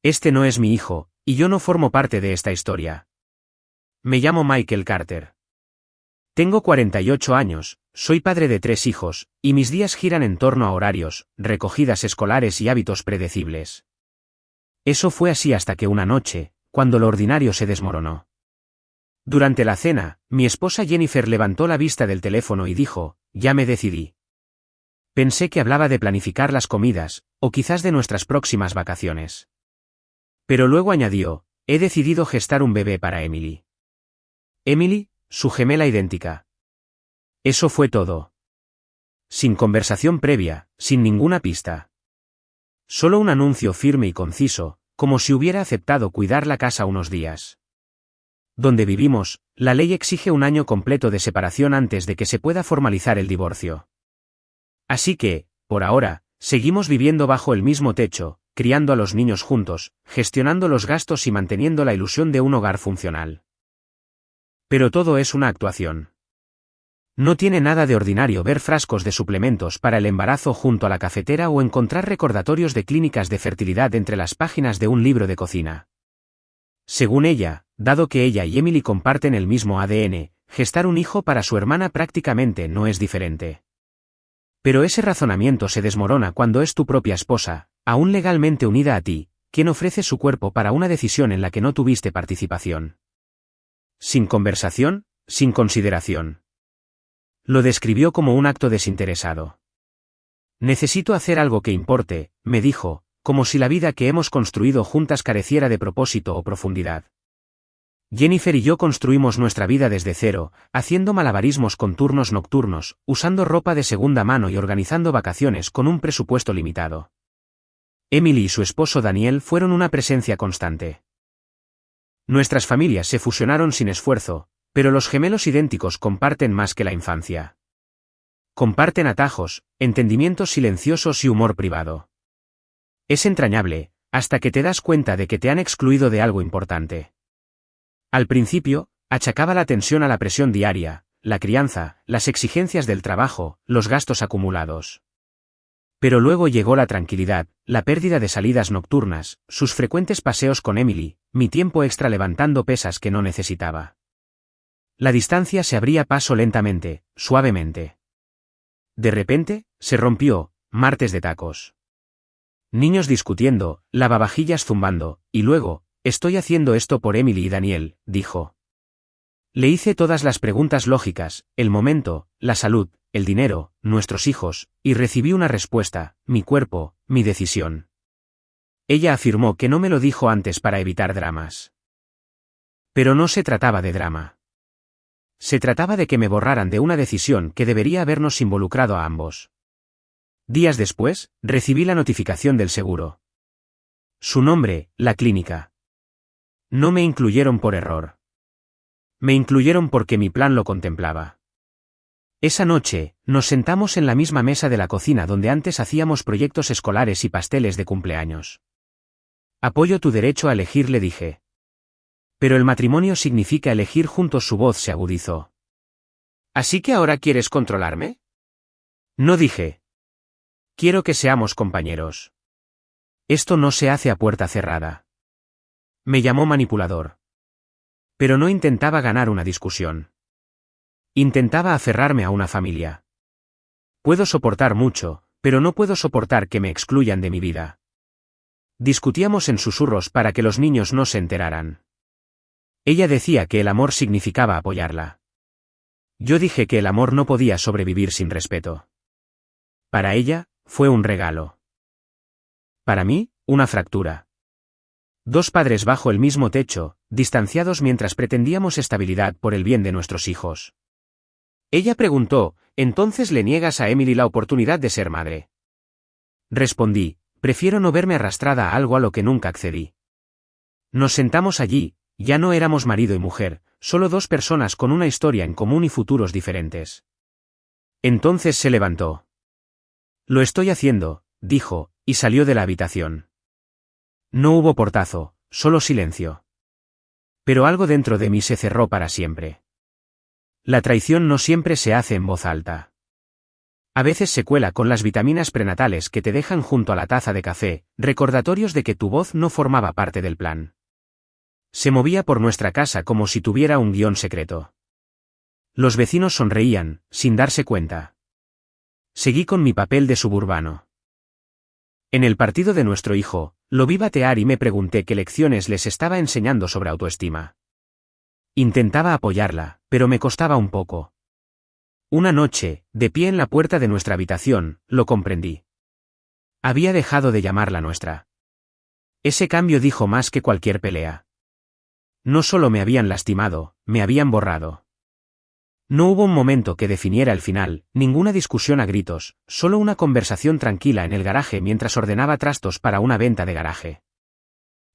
Este no es mi hijo, y yo no formo parte de esta historia. Me llamo Michael Carter. Tengo 48 años, soy padre de 3 hijos, y mis días giran en torno a horarios, recogidas escolares y hábitos predecibles. Eso fue así hasta que una noche, cuando lo ordinario se desmoronó. Durante la cena, mi esposa Jennifer levantó la vista del teléfono y dijo, ya me decidí. Pensé que hablaba de planificar las comidas, o quizás de nuestras próximas vacaciones. Pero luego añadió, he decidido gestar un bebé para Emily. Emily, su gemela idéntica. Eso fue todo. Sin conversación previa, sin ninguna pista. Solo un anuncio firme y conciso, como si hubiera aceptado cuidar la casa unos días. Donde vivimos, la ley exige un año completo de separación antes de que se pueda formalizar el divorcio. Así que, por ahora, seguimos viviendo bajo el mismo techo, criando a los niños juntos, gestionando los gastos y manteniendo la ilusión de un hogar funcional. Pero todo es una actuación. No tiene nada de ordinario ver frascos de suplementos para el embarazo junto a la cafetera o encontrar recordatorios de clínicas de fertilidad entre las páginas de un libro de cocina. Según ella, dado que ella y Emily comparten el mismo ADN, gestar un hijo para su hermana prácticamente no es diferente. Pero ese razonamiento se desmorona cuando es tu propia esposa, aún legalmente unida a ti, quien ofrece su cuerpo para una decisión en la que no tuviste participación. Sin conversación, sin consideración. Lo describió como un acto desinteresado. Necesito hacer algo que importe, me dijo, como si la vida que hemos construido juntas careciera de propósito o profundidad. Jennifer y yo construimos nuestra vida desde cero, haciendo malabarismos con turnos nocturnos, usando ropa de segunda mano y organizando vacaciones con un presupuesto limitado. Emily y su esposo Daniel fueron una presencia constante. Nuestras familias se fusionaron sin esfuerzo, pero los gemelos idénticos comparten más que la infancia. Comparten atajos, entendimientos silenciosos y humor privado. Es entrañable, hasta que te das cuenta de que te han excluido de algo importante. Al principio, achacaba la tensión a la presión diaria, la crianza, las exigencias del trabajo, los gastos acumulados. Pero luego llegó la tranquilidad, la pérdida de salidas nocturnas, sus frecuentes paseos con Emily, mi tiempo extra levantando pesas que no necesitaba. La distancia se abría paso lentamente, suavemente. De repente, se rompió, martes de tacos. Niños discutiendo, lavavajillas zumbando, y luego, estoy haciendo esto por Emily y Daniel, dijo. Le hice todas las preguntas lógicas, el momento, la salud, el dinero, nuestros hijos, y recibí una respuesta, mi cuerpo, mi decisión. Ella afirmó que no me lo dijo antes para evitar dramas. Pero no se trataba de drama. Se trataba de que me borraran de una decisión que debería habernos involucrado a ambos. Días después, recibí la notificación del seguro. Su nombre, la clínica. No me incluyeron por error. Me incluyeron porque mi plan lo contemplaba. Esa noche, nos sentamos en la misma mesa de la cocina donde antes hacíamos proyectos escolares y pasteles de cumpleaños. Apoyo tu derecho a elegir, le dije. Pero el matrimonio significa elegir juntos, su voz se agudizó. ¿Así que ahora quieres controlarme? No, dije. Quiero que seamos compañeros. Esto no se hace a puerta cerrada. Me llamó manipulador. Pero no intentaba ganar una discusión. Intentaba aferrarme a una familia. Puedo soportar mucho, pero no puedo soportar que me excluyan de mi vida. Discutíamos en susurros para que los niños no se enteraran. Ella decía que el amor significaba apoyarla. Yo dije que el amor no podía sobrevivir sin respeto. Para ella, fue un regalo. Para mí, una fractura. 2 padres bajo el mismo techo, distanciados mientras pretendíamos estabilidad por el bien de nuestros hijos. Ella preguntó, ¿entonces le niegas a Emily la oportunidad de ser madre? Respondí, prefiero no verme arrastrada a algo a lo que nunca accedí. Nos sentamos allí, ya no éramos marido y mujer, solo 2 personas con una historia en común y futuros diferentes. Entonces se levantó. Lo estoy haciendo, dijo, y salió de la habitación. No hubo portazo, solo silencio. Pero algo dentro de mí se cerró para siempre. La traición no siempre se hace en voz alta. A veces se cuela con las vitaminas prenatales que te dejan junto a la taza de café, recordatorios de que tu voz no formaba parte del plan. Se movía por nuestra casa como si tuviera un guión secreto. Los vecinos sonreían, sin darse cuenta. Seguí con mi papel de suburbano. En el partido de nuestro hijo, lo vi batear y me pregunté qué lecciones les estaba enseñando sobre autoestima. Intentaba apoyarla, pero me costaba un poco. Una noche, de pie en la puerta de nuestra habitación, lo comprendí. Había dejado de llamarla nuestra. Ese cambio dijo más que cualquier pelea. No solo me habían lastimado, me habían borrado. No hubo un momento que definiera el final, ninguna discusión a gritos, solo una conversación tranquila en el garaje mientras ordenaba trastos para una venta de garaje.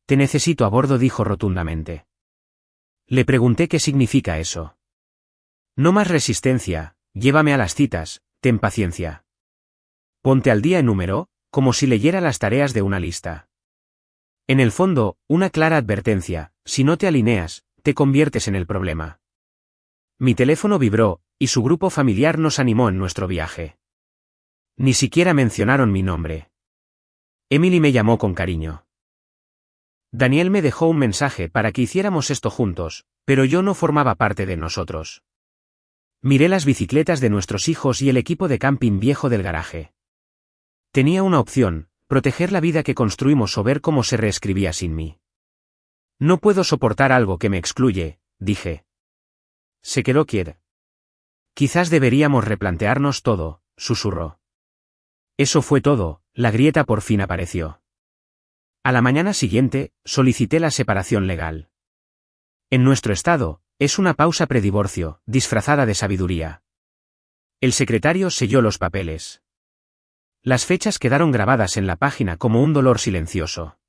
Te necesito a bordo, dijo rotundamente. Le pregunté qué significa eso. No más resistencia, llévame a las citas, ten paciencia. Ponte al día, enumeró, como si leyera las tareas de una lista. En el fondo, una clara advertencia: si no te alineas, te conviertes en el problema. Mi teléfono vibró, y su grupo familiar nos animó en nuestro viaje. Ni siquiera mencionaron mi nombre. Emily me llamó con cariño. Daniel me dejó un mensaje para que hiciéramos esto juntos, pero yo no formaba parte de nosotros. Miré las bicicletas de nuestros hijos y el equipo de camping viejo del garaje. Tenía una opción: proteger la vida que construimos o ver cómo se reescribía sin mí. No puedo soportar algo que me excluye, dije. Se quedó quieta. Quizás deberíamos replantearnos todo, susurró. Eso fue todo, la grieta por fin apareció. A la mañana siguiente, solicité la separación legal. En nuestro estado, es una pausa predivorcio, disfrazada de sabiduría. El secretario selló los papeles. Las fechas quedaron grabadas en la página como un dolor silencioso.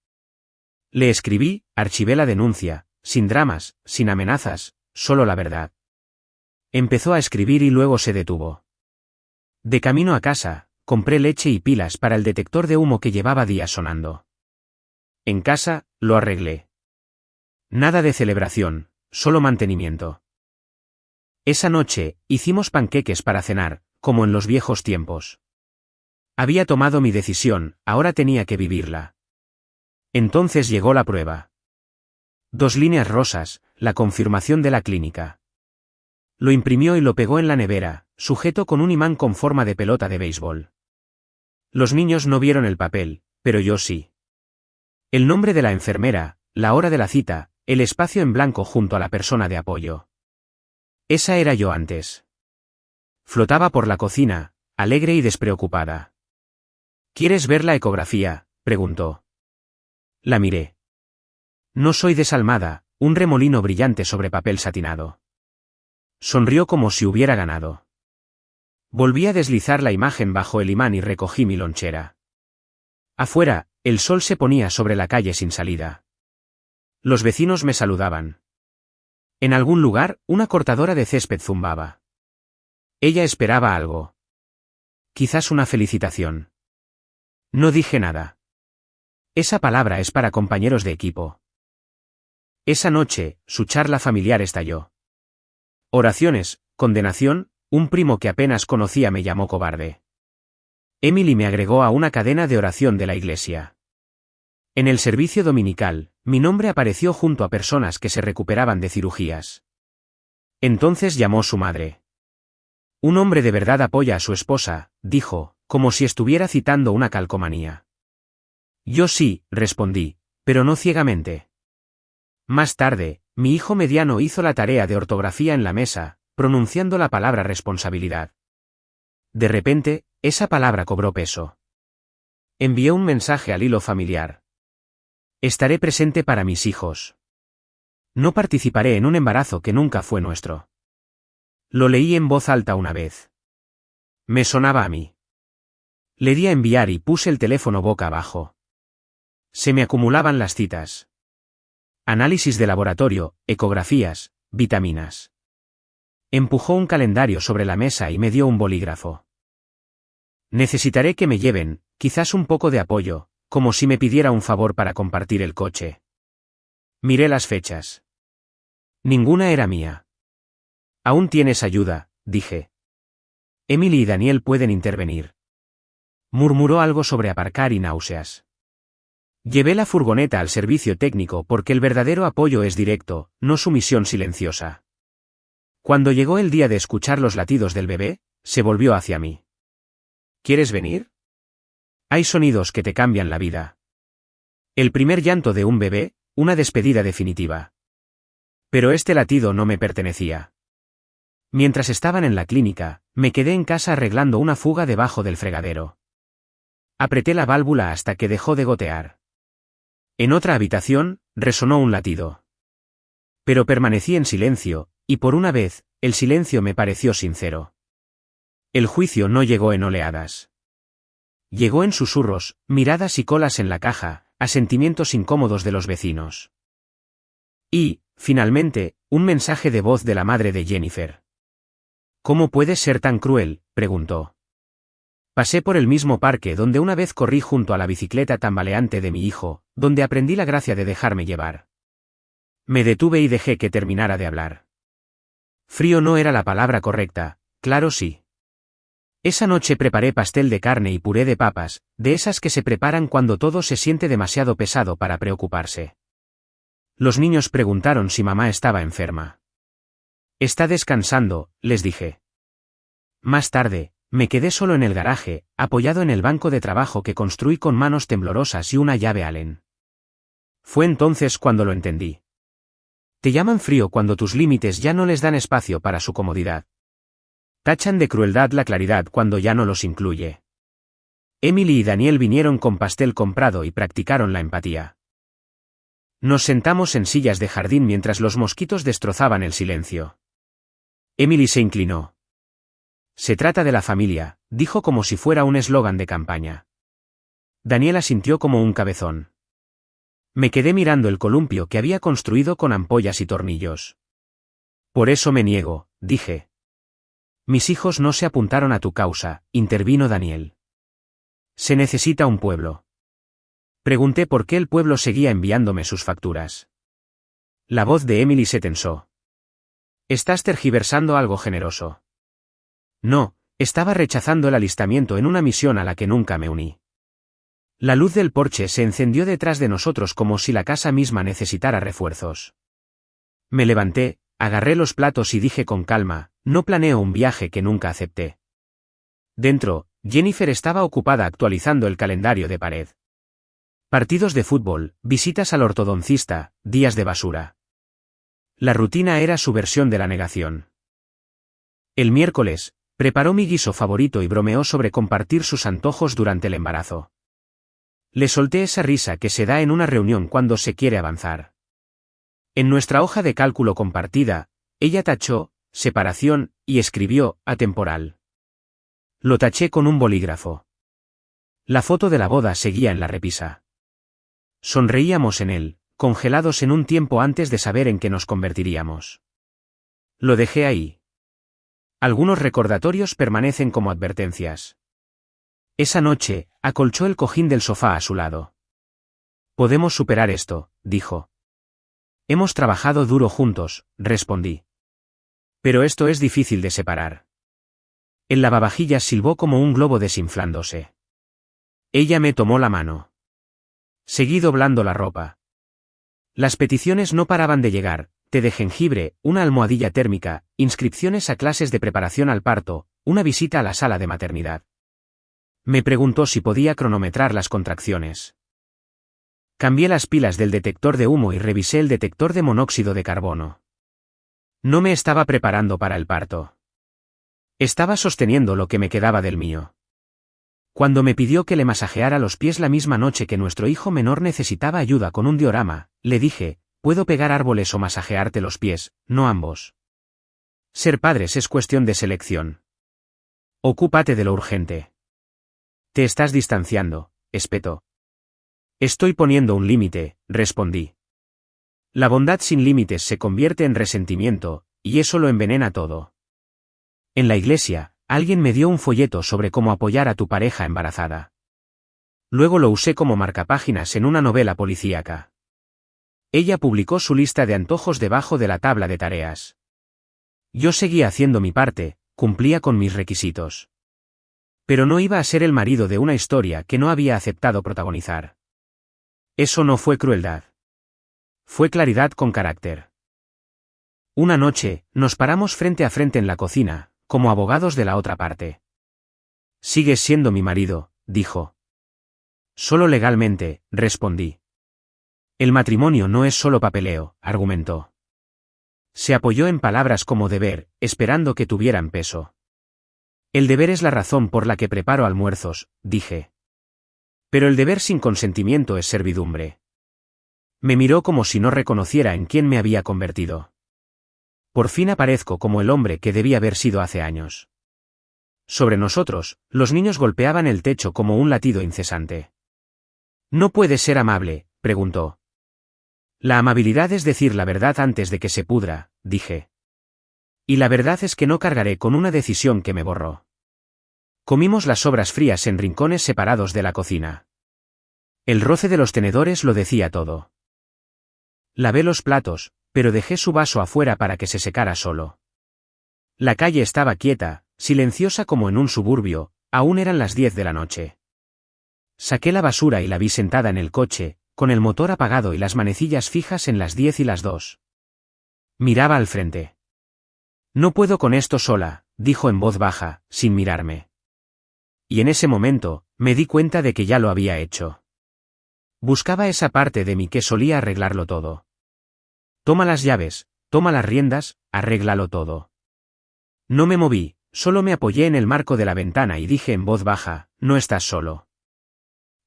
Le escribí, archivé la denuncia, sin dramas, sin amenazas, solo la verdad. Empezó a escribir y luego se detuvo. De camino a casa, compré leche y pilas para el detector de humo que llevaba días sonando. En casa, lo arreglé. Nada de celebración, solo mantenimiento. Esa noche, hicimos panqueques para cenar, como en los viejos tiempos. Había tomado mi decisión, ahora tenía que vivirla. Entonces llegó la prueba. 2 líneas rosas, la confirmación de la clínica. Lo imprimió y lo pegó en la nevera, sujeto con un imán con forma de pelota de béisbol. Los niños no vieron el papel, pero yo sí. El nombre de la enfermera, la hora de la cita, el espacio en blanco junto a la persona de apoyo. Esa era yo antes. Flotaba por la cocina, alegre y despreocupada. ¿Quieres ver la ecografía?, preguntó. La miré. No soy desalmada, un remolino brillante sobre papel satinado. Sonrió como si hubiera ganado. Volví a deslizar la imagen bajo el imán y recogí mi lonchera. Afuera, el sol se ponía sobre la calle sin salida. Los vecinos me saludaban. En algún lugar, una cortadora de césped zumbaba. Ella esperaba algo. Quizás una felicitación. No dije nada. Esa palabra es para compañeros de equipo. Esa noche, su charla familiar estalló. Oraciones, condenación, un primo que apenas conocía me llamó cobarde. Emily me agregó a una cadena de oración de la iglesia. En el servicio dominical, mi nombre apareció junto a personas que se recuperaban de cirugías. Entonces llamó su madre. Un hombre de verdad apoya a su esposa, dijo, como si estuviera citando una calcomanía. Yo sí, respondí, pero no ciegamente. Más tarde, mi hijo mediano hizo la tarea de ortografía en la mesa, pronunciando la palabra responsabilidad. De repente, esa palabra cobró peso. Envié un mensaje al hilo familiar. Estaré presente para mis hijos. No participaré en un embarazo que nunca fue nuestro. Lo leí en voz alta una vez. Me sonaba a mí. Le di a enviar y puse el teléfono boca abajo. Se me acumulaban las citas. Análisis de laboratorio, ecografías, vitaminas. Empujó un calendario sobre la mesa y me dio un bolígrafo. Necesitaré que me lleven, quizás un poco de apoyo, como si me pidiera un favor para compartir el coche. Miré las fechas. Ninguna era mía. Aún tienes ayuda, dije. Emily y Daniel pueden intervenir. Murmuró algo sobre aparcar y náuseas. Llevé la furgoneta al servicio técnico porque el verdadero apoyo es directo, no sumisión silenciosa. Cuando llegó el día de escuchar los latidos del bebé, se volvió hacia mí. ¿Quieres venir? Hay sonidos que te cambian la vida. El primer llanto de un bebé, una despedida definitiva. Pero este latido no me pertenecía. Mientras estaban en la clínica, me quedé en casa arreglando una fuga debajo del fregadero. Apreté la válvula hasta que dejó de gotear. En otra habitación, resonó un latido. Pero permanecí en silencio, y por una vez, el silencio me pareció sincero. El juicio no llegó en oleadas. Llegó en susurros, miradas y colas en la caja, asentimientos incómodos de los vecinos. Y, finalmente, un mensaje de voz de la madre de Jennifer. ¿Cómo puedes ser tan cruel?, preguntó. Pasé por el mismo parque donde una vez corrí junto a la bicicleta tambaleante de mi hijo, donde aprendí la gracia de dejarme llevar. Me detuve y dejé que terminara de hablar. Frío no era la palabra correcta, claro sí. Esa noche preparé pastel de carne y puré de papas, de esas que se preparan cuando todo se siente demasiado pesado para preocuparse. Los niños preguntaron si mamá estaba enferma. Está descansando, les dije. Más tarde, me quedé solo en el garaje, apoyado en el banco de trabajo que construí con manos temblorosas y una llave Allen. Fue entonces cuando lo entendí. Te llaman frío cuando tus límites ya no les dan espacio para su comodidad. Tachan de crueldad la claridad cuando ya no los incluye. Emily y Daniel vinieron con pastel comprado y practicaron la empatía. Nos sentamos en sillas de jardín mientras los mosquitos destrozaban el silencio. Emily se inclinó. Se trata de la familia, dijo como si fuera un eslogan de campaña. Daniel asintió como un cabezón. Me quedé mirando el columpio que había construido con ampollas y tornillos. Por eso me niego, dije. Mis hijos no se apuntaron a tu causa, intervino Daniel. Se necesita un pueblo. Pregunté por qué el pueblo seguía enviándome sus facturas. La voz de Emily se tensó. Estás tergiversando algo generoso. No, estaba rechazando el alistamiento en una misión a la que nunca me uní. La luz del porche se encendió detrás de nosotros como si la casa misma necesitara refuerzos. Me levanté, agarré los platos y dije con calma, no planeo un viaje que nunca acepté. Dentro, Jennifer estaba ocupada actualizando el calendario de pared. Partidos de fútbol, visitas al ortodoncista, días de basura. La rutina era su versión de la negación. El miércoles, preparó mi guiso favorito y bromeó sobre compartir sus antojos durante el embarazo. Le solté esa risa que se da en una reunión cuando se quiere avanzar. En nuestra hoja de cálculo compartida, ella tachó, separación, y escribió, atemporal. Lo taché con un bolígrafo. La foto de la boda seguía en la repisa. Sonreíamos en él, congelados en un tiempo antes de saber en qué nos convertiríamos. Lo dejé ahí. Algunos recordatorios permanecen como advertencias. Esa noche, acolchó el cojín del sofá a su lado. Podemos superar esto, dijo. Hemos trabajado duro juntos, respondí. Pero esto es difícil de separar. El lavavajillas silbó como un globo desinflándose. Ella me tomó la mano. Seguí doblando la ropa. Las peticiones no paraban de llegar, té de jengibre, una almohadilla térmica, inscripciones a clases de preparación al parto, una visita a la sala de maternidad. Me preguntó si podía cronometrar las contracciones. Cambié las pilas del detector de humo y revisé el detector de monóxido de carbono. No me estaba preparando para el parto. Estaba sosteniendo lo que me quedaba del mío. Cuando me pidió que le masajeara los pies la misma noche que nuestro hijo menor necesitaba ayuda con un diorama, le dije, puedo pegar árboles o masajearte los pies, no ambos. Ser padres es cuestión de selección. Ocúpate de lo urgente. Te estás distanciando, espetó. Estoy poniendo un límite, respondí. La bondad sin límites se convierte en resentimiento, y eso lo envenena todo. En la iglesia, alguien me dio un folleto sobre cómo apoyar a tu pareja embarazada. Luego lo usé como marcapáginas en una novela policíaca. Ella publicó su lista de antojos debajo de la tabla de tareas. Yo seguía haciendo mi parte, cumplía con mis requisitos. Pero no iba a ser el marido de una historia que no había aceptado protagonizar. Eso no fue crueldad. Fue claridad con carácter. Una noche, nos paramos frente a frente en la cocina, como abogados de la otra parte. «Sigues siendo mi marido», dijo. «Solo legalmente», respondí. «El matrimonio no es solo papeleo», argumentó. Se apoyó en palabras como deber, esperando que tuvieran peso. «El deber es la razón por la que preparo almuerzos», dije. «Pero el deber sin consentimiento es servidumbre». Me miró como si no reconociera en quién me había convertido. Por fin aparezco como el hombre que debía haber sido hace años. Sobre nosotros, los niños golpeaban el techo como un latido incesante. «¿No puedes ser amable?», preguntó. «La amabilidad es decir la verdad antes de que se pudra», dije. «Y la verdad es que no cargaré con una decisión que me borró». Comimos las sobras frías en rincones separados de la cocina. El roce de los tenedores lo decía todo. Lavé los platos, pero dejé su vaso afuera para que se secara solo. La calle estaba quieta, silenciosa como en un suburbio, aún eran las 10 de la noche. Saqué la basura y la vi sentada en el coche, con el motor apagado y las manecillas fijas en las 10 y las 2. Miraba al frente. «No puedo con esto sola», dijo en voz baja, sin mirarme. Y en ese momento, me di cuenta de que ya lo había hecho. Buscaba esa parte de mí que solía arreglarlo todo. «Toma las llaves, toma las riendas, arréglalo todo». No me moví, solo me apoyé en el marco de la ventana y dije en voz baja: «No estás solo.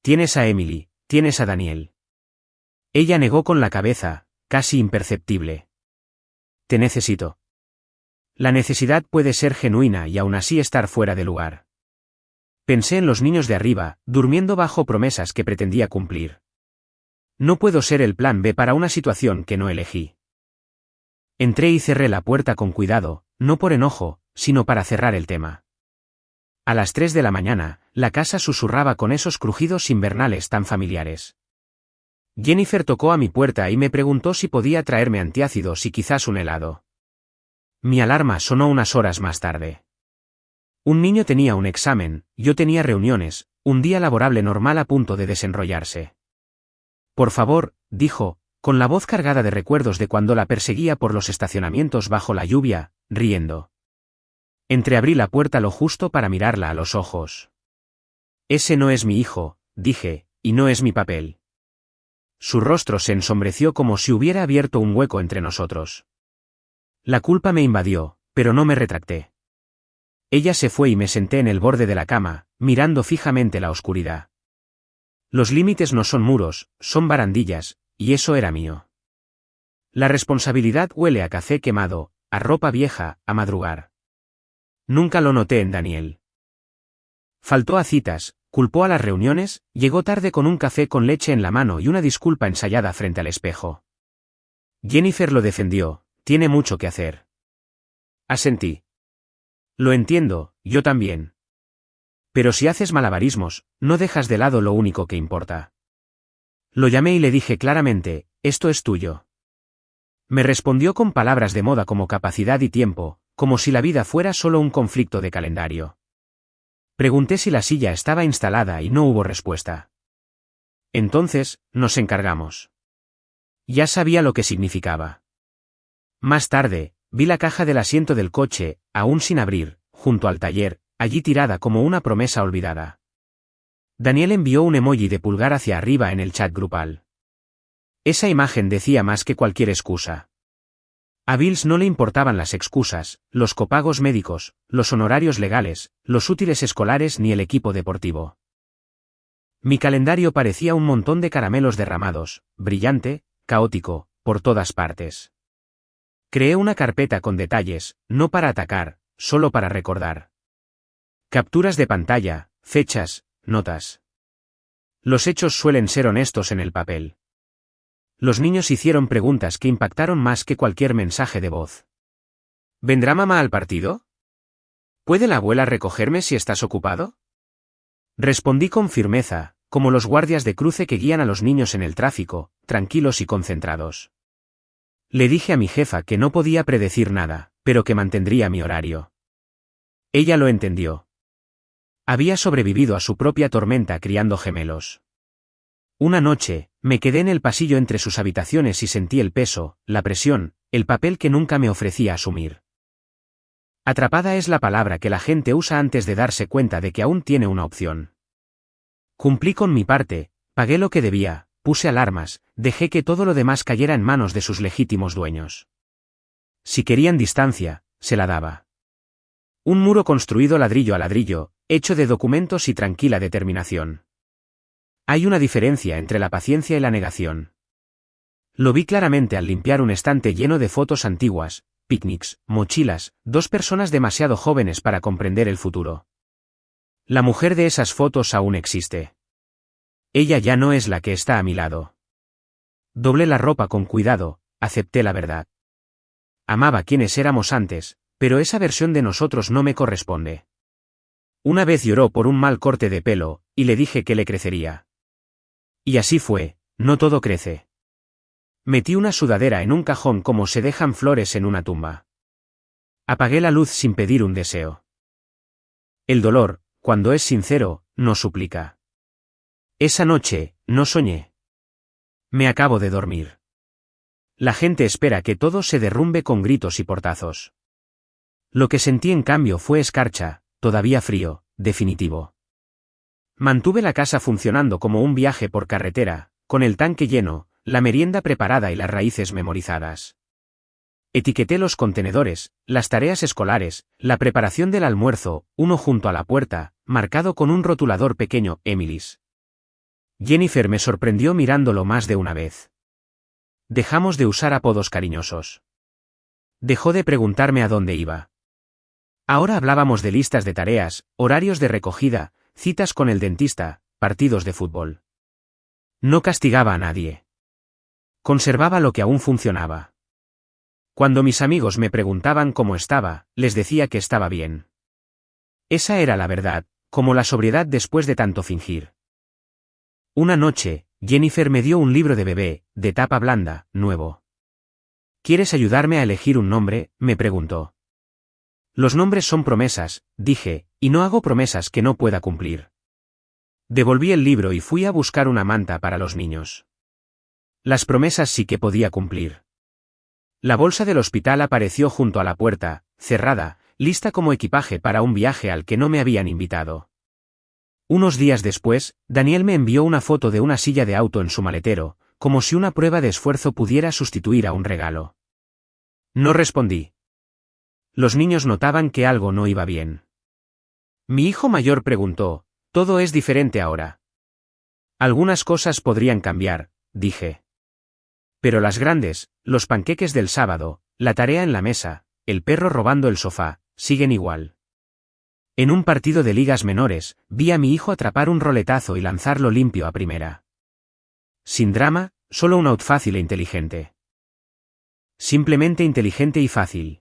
Tienes a Emily, tienes a Daniel». Ella negó con la cabeza, casi imperceptible. «Te necesito». La necesidad puede ser genuina y aún así estar fuera de lugar. Pensé en los niños de arriba, durmiendo bajo promesas que pretendía cumplir. No puedo ser el plan B para una situación que no elegí. Entré y cerré la puerta con cuidado, no por enojo, sino para cerrar el tema. A las 3 de la mañana, la casa susurraba con esos crujidos invernales tan familiares. Jennifer tocó a mi puerta y me preguntó si podía traerme antiácidos y quizás un helado. Mi alarma sonó unas horas más tarde. Un niño tenía un examen, yo tenía reuniones, un día laborable normal a punto de desenrollarse. «Por favor», dijo, con la voz cargada de recuerdos de cuando la perseguía por los estacionamientos bajo la lluvia, riendo. Entreabrí la puerta lo justo para mirarla a los ojos. «Ese no es mi hijo», dije, «y no es mi papel». Su rostro se ensombreció como si hubiera abierto un hueco entre nosotros. La culpa me invadió, pero no me retracté. Ella se fue y me senté en el borde de la cama, mirando fijamente la oscuridad. Los límites no son muros, son barandillas, y eso era mío. La responsabilidad huele a café quemado, a ropa vieja, a madrugar. Nunca lo noté en Daniel. Faltó a citas, culpó a las reuniones, llegó tarde con un café con leche en la mano y una disculpa ensayada frente al espejo. Jennifer lo defendió: «Tiene mucho que hacer». Asentí. «Lo entiendo, yo también. Pero si haces malabarismos, no dejas de lado lo único que importa». Lo llamé y le dije claramente: «Esto es tuyo». Me respondió con palabras de moda como capacidad y tiempo, como si la vida fuera solo un conflicto de calendario. Pregunté si la silla estaba instalada y no hubo respuesta. Entonces, nos encargamos. Ya sabía lo que significaba. Más tarde, vi la caja del asiento del coche, aún sin abrir, junto al taller, allí tirada como una promesa olvidada. Daniel envió un emoji de pulgar hacia arriba en el chat grupal. Esa imagen decía más que cualquier excusa. A Bills no le importaban las excusas, los copagos médicos, los honorarios legales, los útiles escolares ni el equipo deportivo. Mi calendario parecía un montón de caramelos derramados, brillante, caótico, por todas partes. Creé una carpeta con detalles, no para atacar, solo para recordar. Capturas de pantalla, fechas, notas. Los hechos suelen ser honestos en el papel. Los niños hicieron preguntas que impactaron más que cualquier mensaje de voz. ¿Vendrá mamá al partido? ¿Puede la abuela recogerme si estás ocupado? Respondí con firmeza, como los guardias de cruce que guían a los niños en el tráfico, tranquilos y concentrados. Le dije a mi jefa que no podía predecir nada, pero que mantendría mi horario. Ella lo entendió. Había sobrevivido a su propia tormenta criando gemelos. Una noche, me quedé en el pasillo entre sus habitaciones y sentí el peso, la presión, el papel que nunca me ofrecía asumir. Atrapada es la palabra que la gente usa antes de darse cuenta de que aún tiene una opción. Cumplí con mi parte, pagué lo que debía, puse alarmas, dejé que todo lo demás cayera en manos de sus legítimos dueños. Si querían distancia, se la daba. Un muro construido ladrillo a ladrillo, hecho de documentos y tranquila determinación. Hay una diferencia entre la paciencia y la negación. Lo vi claramente al limpiar un estante lleno de fotos antiguas, picnics, mochilas, 2 personas demasiado jóvenes para comprender el futuro. La mujer de esas fotos aún existe. Ella ya no es la que está a mi lado. Doblé la ropa con cuidado, acepté la verdad. Amaba quienes éramos antes, pero esa versión de nosotros no me corresponde. Una vez lloró por un mal corte de pelo, y le dije que le crecería. Y así fue, no todo crece. Metí una sudadera en un cajón como se dejan flores en una tumba. Apagué la luz sin pedir un deseo. El dolor, cuando es sincero, no suplica. Esa noche, no soñé. Me acabo de dormir. La gente espera que todo se derrumbe con gritos y portazos. Lo que sentí en cambio fue escarcha, todavía frío, definitivo. Mantuve la casa funcionando como un viaje por carretera, con el tanque lleno, la merienda preparada y las raíces memorizadas. Etiqueté los contenedores, las tareas escolares, la preparación del almuerzo, uno junto a la puerta, marcado con un rotulador pequeño, Emily's. Jennifer me sorprendió mirándolo más de una vez. Dejamos de usar apodos cariñosos. Dejó de preguntarme a dónde iba. Ahora hablábamos de listas de tareas, horarios de recogida, citas con el dentista, partidos de fútbol. No castigaba a nadie. Conservaba lo que aún funcionaba. Cuando mis amigos me preguntaban cómo estaba, les decía que estaba bien. Esa era la verdad, como la sobriedad después de tanto fingir. Una noche, Jennifer me dio un libro de bebé, de tapa blanda, nuevo. ¿Quieres ayudarme a elegir un nombre?, me preguntó. Los nombres son promesas, dije, y no hago promesas que no pueda cumplir. Devolví el libro y fui a buscar una manta para los niños. Las promesas sí que podía cumplir. La bolsa del hospital apareció junto a la puerta, cerrada, lista como equipaje para un viaje al que no me habían invitado. Unos días después, Daniel me envió una foto de una silla de auto en su maletero, como si una prueba de esfuerzo pudiera sustituir a un regalo. No respondí. Los niños notaban que algo no iba bien. Mi hijo mayor preguntó, «¿Todo es diferente ahora?» Algunas cosas podrían cambiar, dije. Pero las grandes, los panqueques del sábado, la tarea en la mesa, el perro robando el sofá, siguen igual. En un partido de ligas menores, vi a mi hijo atrapar un roletazo y lanzarlo limpio a primera. Sin drama, solo un out fácil e inteligente. Simplemente inteligente y fácil.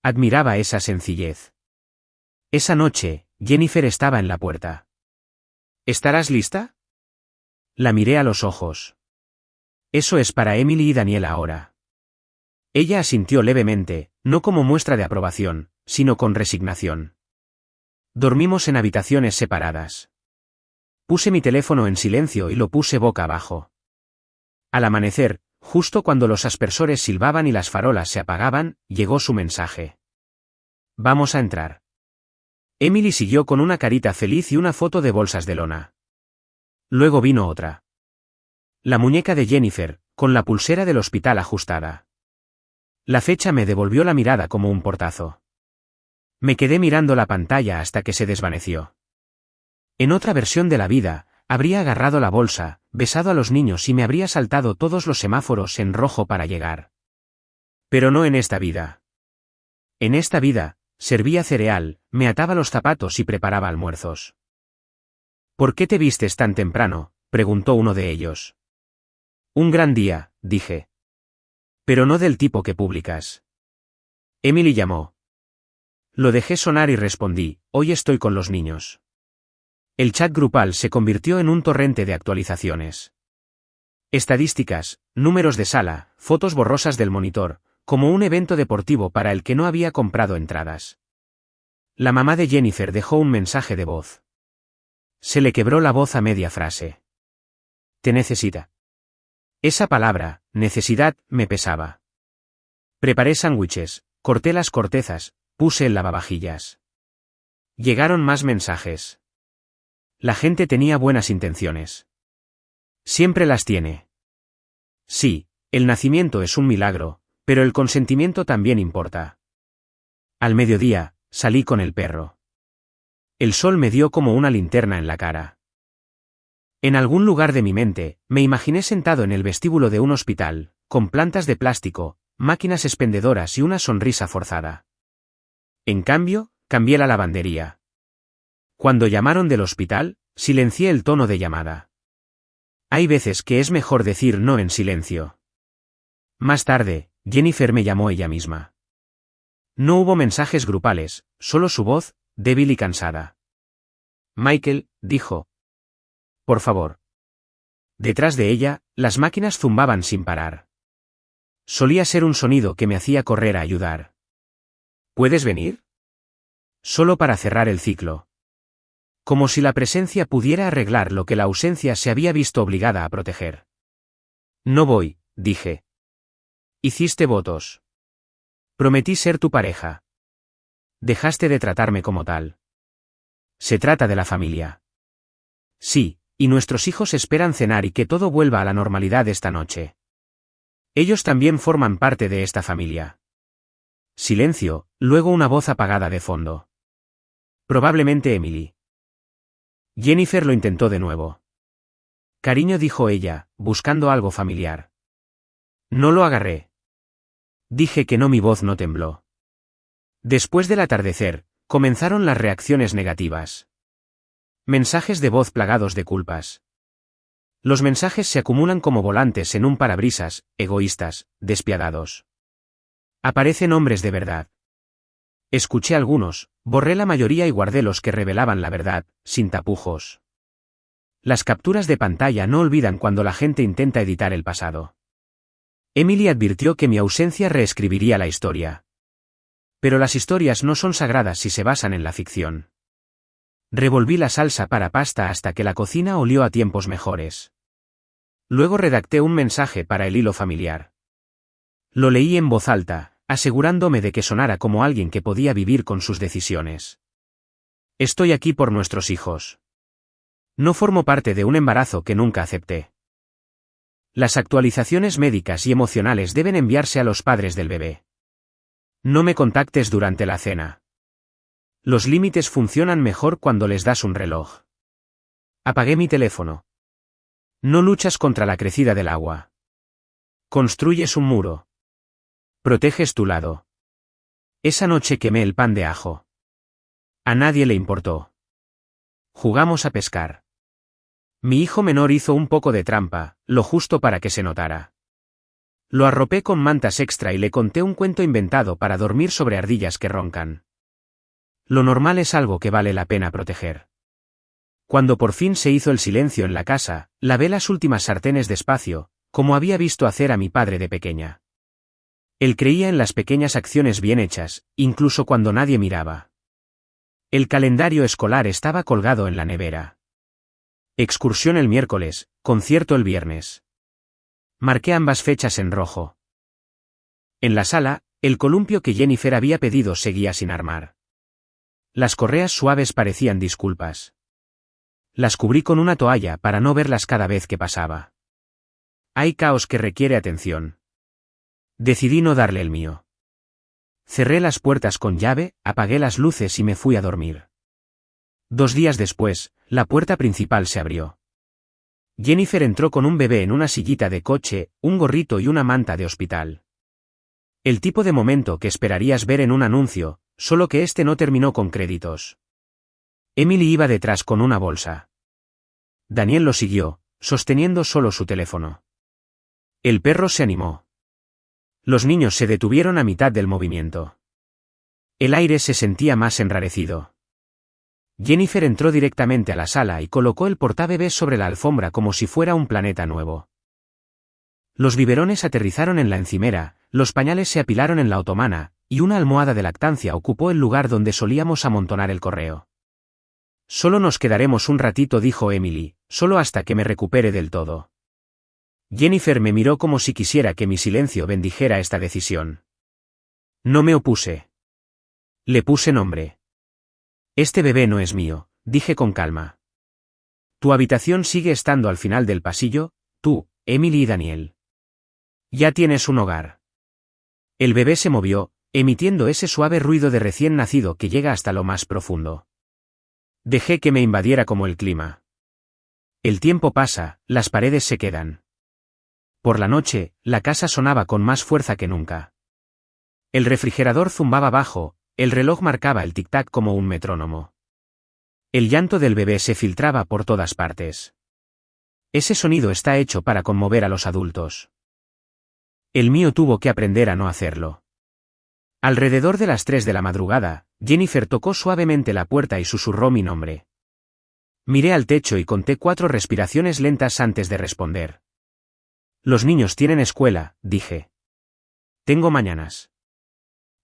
Admiraba esa sencillez. Esa noche, Jennifer estaba en la puerta. ¿Estarás lista? La miré a los ojos. Eso es para Emily y Daniel ahora. Ella asintió levemente, no como muestra de aprobación, sino con resignación. Dormimos en habitaciones separadas. Puse mi teléfono en silencio y lo puse boca abajo. Al amanecer, justo cuando los aspersores silbaban y las farolas se apagaban, llegó su mensaje. Vamos a entrar. Emily siguió con una carita feliz y una foto de bolsas de lona. Luego vino otra. La muñeca de Jennifer, con la pulsera del hospital ajustada. La fecha me devolvió la mirada como un portazo. Me quedé mirando la pantalla hasta que se desvaneció. En otra versión de la vida, habría agarrado la bolsa, besado a los niños y me habría saltado todos los semáforos en rojo para llegar. Pero no en esta vida. En esta vida, servía cereal, me ataba los zapatos y preparaba almuerzos. ¿Por qué te vistes tan temprano?, preguntó uno de ellos. Un gran día, dije. Pero no del tipo que publicas. Emily llamó. Lo dejé sonar y respondí, hoy estoy con los niños. El chat grupal se convirtió en un torrente de actualizaciones. Estadísticas, números de sala, fotos borrosas del monitor, como un evento deportivo para el que no había comprado entradas. La mamá de Jennifer dejó un mensaje de voz. Se le quebró la voz a media frase. Te necesita. Esa palabra, necesidad, me pesaba. Preparé sándwiches, corté las cortezas, puse el lavavajillas. Llegaron más mensajes. La gente tenía buenas intenciones. Siempre las tiene. Sí, el nacimiento es un milagro, pero el consentimiento también importa. Al mediodía, salí con el perro. El sol me dio como una linterna en la cara. En algún lugar de mi mente, me imaginé sentado en el vestíbulo de un hospital, con plantas de plástico, máquinas expendedoras y una sonrisa forzada. En cambio, cambié la lavandería. Cuando llamaron del hospital, silencié el tono de llamada. Hay veces que es mejor decir no en silencio. Más tarde, Jennifer me llamó ella misma. No hubo mensajes grupales, solo su voz, débil y cansada. Michael, dijo. Por favor. Detrás de ella, las máquinas zumbaban sin parar. Solía ser un sonido que me hacía correr a ayudar. ¿Puedes venir? Solo para cerrar el ciclo. Como si la presencia pudiera arreglar lo que la ausencia se había visto obligada a proteger. No voy, dije. Hiciste votos. Prometí ser tu pareja. Dejaste de tratarme como tal. Se trata de la familia. Sí, y nuestros hijos esperan cenar y que todo vuelva a la normalidad esta noche. Ellos también forman parte de esta familia. Silencio, luego una voz apagada de fondo. Probablemente Emily. Jennifer lo intentó de nuevo. Cariño, dijo ella, buscando algo familiar. No lo agarré. Dije que no, mi voz no tembló. Después del atardecer, comenzaron las reacciones negativas. Mensajes de voz plagados de culpas. Los mensajes se acumulan como volantes en un parabrisas, egoístas, despiadados. Aparecen hombres de verdad. Escuché algunos, borré la mayoría y guardé los que revelaban la verdad, sin tapujos. Las capturas de pantalla no olvidan cuando la gente intenta editar el pasado. Emily advirtió que mi ausencia reescribiría la historia. Pero las historias no son sagradas si se basan en la ficción. Revolví la salsa para pasta hasta que la cocina olió a tiempos mejores. Luego redacté un mensaje para el hilo familiar. Lo leí en voz alta, asegurándome de que sonara como alguien que podía vivir con sus decisiones. Estoy aquí por nuestros hijos. No formo parte de un embarazo que nunca acepté. Las actualizaciones médicas y emocionales deben enviarse a los padres del bebé. No me contactes durante la cena. Los límites funcionan mejor cuando les das un reloj. Apagué mi teléfono. No luchas contra la crecida del agua. Construyes un muro. Proteges tu lado. Esa noche quemé el pan de ajo. A nadie le importó. Jugamos a pescar. Mi hijo menor hizo un poco de trampa, lo justo para que se notara. Lo arropé con mantas extra y le conté un cuento inventado para dormir sobre ardillas que roncan. Lo normal es algo que vale la pena proteger. Cuando por fin se hizo el silencio en la casa, lavé las últimas sartenes despacio, como había visto hacer a mi padre de pequeña. Él creía en las pequeñas acciones bien hechas, incluso cuando nadie miraba. El calendario escolar estaba colgado en la nevera. Excursión el miércoles, concierto el viernes. Marqué ambas fechas en rojo. En la sala, el columpio que Jennifer había pedido seguía sin armar. Las correas suaves parecían disculpas. Las cubrí con una toalla para no verlas cada vez que pasaba. Hay caos que requiere atención. Decidí no darle el mío. Cerré las puertas con llave, apagué las luces y me fui a dormir. 2 días después, la puerta principal se abrió. Jennifer entró con un bebé en una sillita de coche, un gorrito y una manta de hospital. El tipo de momento que esperarías ver en un anuncio, solo que este no terminó con créditos. Emily iba detrás con una bolsa. Daniel lo siguió, sosteniendo solo su teléfono. El perro se animó. Los niños se detuvieron a mitad del movimiento. El aire se sentía más enrarecido. Jennifer entró directamente a la sala y colocó el portabebés sobre la alfombra como si fuera un planeta nuevo. Los biberones aterrizaron en la encimera, los pañales se apilaron en la otomana, y una almohada de lactancia ocupó el lugar donde solíamos amontonar el correo. Solo nos quedaremos un ratito, dijo Emily, solo hasta que me recupere del todo. Jennifer me miró como si quisiera que mi silencio bendijera esta decisión. No me opuse. Le puse nombre. Este bebé no es mío, dije con calma. Tu habitación sigue estando al final del pasillo, tú, Emily y Daniel. Ya tienes un hogar. El bebé se movió, emitiendo ese suave ruido de recién nacido que llega hasta lo más profundo. Dejé que me invadiera como el clima. El tiempo pasa, las paredes se quedan. Por la noche, la casa sonaba con más fuerza que nunca. El refrigerador zumbaba bajo, el reloj marcaba el tic-tac como un metrónomo. El llanto del bebé se filtraba por todas partes. Ese sonido está hecho para conmover a los adultos. El mío tuvo que aprender a no hacerlo. Alrededor de las 3 de la madrugada, Jennifer tocó suavemente la puerta y susurró mi nombre. Miré al techo y conté 4 respiraciones lentas antes de responder. Los niños tienen escuela, dije. Tengo mañanas.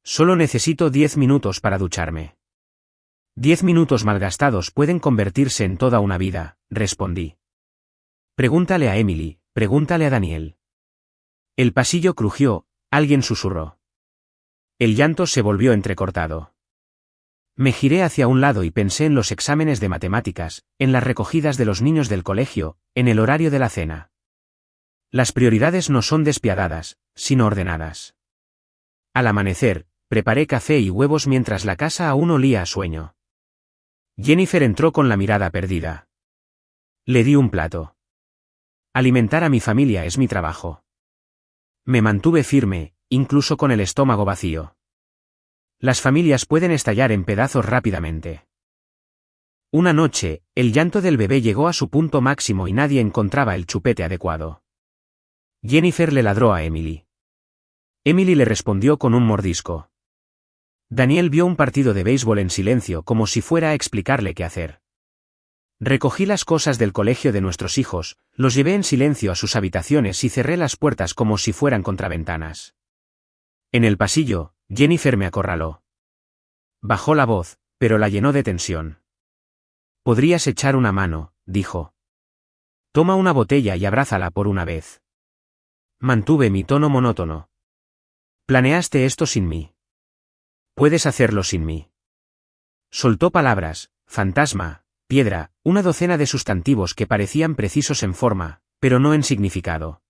Solo necesito 10 minutos para ducharme. 10 minutos malgastados pueden convertirse en toda una vida, respondí. Pregúntale a Emily, pregúntale a Daniel. El pasillo crujió, alguien susurró. El llanto se volvió entrecortado. Me giré hacia un lado y pensé en los exámenes de matemáticas, en las recogidas de los niños del colegio, en el horario de la cena. Las prioridades no son despiadadas, sino ordenadas. Al amanecer, preparé café y huevos mientras la casa aún olía a sueño. Jennifer entró con la mirada perdida. Le di un plato. Alimentar a mi familia es mi trabajo. Me mantuve firme, incluso con el estómago vacío. Las familias pueden estallar en pedazos rápidamente. Una noche, el llanto del bebé llegó a su punto máximo y nadie encontraba el chupete adecuado. Jennifer le ladró a Emily. Emily le respondió con un mordisco. Daniel vio un partido de béisbol en silencio como si fuera a explicarle qué hacer. Recogí las cosas del colegio de nuestros hijos, los llevé en silencio a sus habitaciones y cerré las puertas como si fueran contraventanas. En el pasillo, Jennifer me acorraló. Bajó la voz, pero la llenó de tensión. Podrías echar una mano, dijo. Toma una botella y abrázala por una vez. Mantuve mi tono monótono. Planeaste esto sin mí. Puedes hacerlo sin mí. Soltó palabras, fantasma, piedra, una docena de sustantivos que parecían precisos en forma, pero no en significado.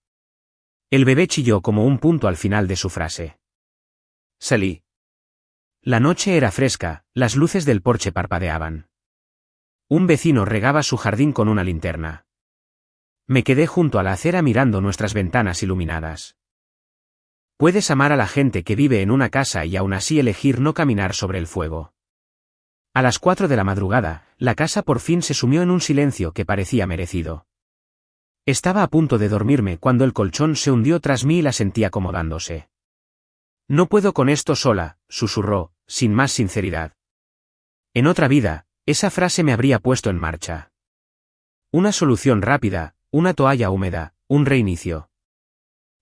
El bebé chilló como un punto al final de su frase. Salí. La noche era fresca, las luces del porche parpadeaban. Un vecino regaba su jardín con una linterna. Me quedé junto a la acera mirando nuestras ventanas iluminadas. Puedes amar a la gente que vive en una casa y aún así elegir no caminar sobre el fuego. A las 4 de la madrugada, la casa por fin se sumió en un silencio que parecía merecido. Estaba a punto de dormirme cuando el colchón se hundió tras mí y la sentí acomodándose. No puedo con esto sola, susurró, sin más sinceridad. En otra vida, esa frase me habría puesto en marcha. Una solución rápida, una toalla húmeda, un reinicio.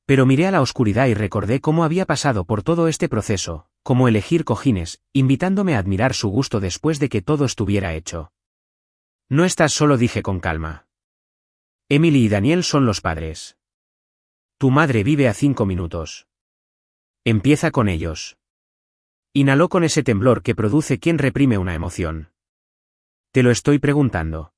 Pero miré a la oscuridad y recordé cómo había pasado por todo este proceso, como elegir cojines, invitándome a admirar su gusto después de que todo estuviera hecho. No estás solo, dije con calma. Emily y Daniel son los padres. Tu madre vive a 5 minutos. Empieza con ellos. Inhaló con ese temblor que produce quien reprime una emoción. Te lo estoy preguntando.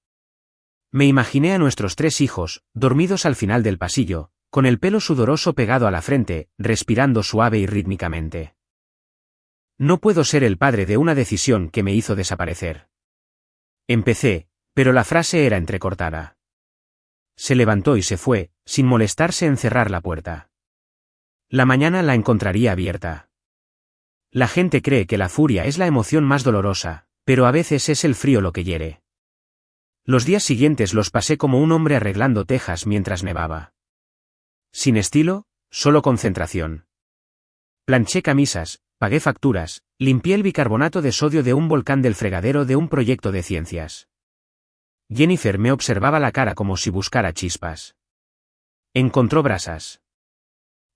Me imaginé a nuestros 3 hijos, dormidos al final del pasillo, con el pelo sudoroso pegado a la frente, respirando suave y rítmicamente. No puedo ser el padre de una decisión que me hizo desaparecer. Empecé, pero la frase era entrecortada. Se levantó y se fue, sin molestarse en cerrar la puerta. La mañana la encontraría abierta. La gente cree que la furia es la emoción más dolorosa, pero a veces es el frío lo que hiere. Los días siguientes los pasé como un hombre arreglando tejas mientras nevaba. Sin estilo, solo concentración. Planché camisas, pagué facturas, limpié el bicarbonato de sodio de un volcán del fregadero de un proyecto de ciencias. Jennifer me observaba la cara como si buscara chispas. Encontró brasas.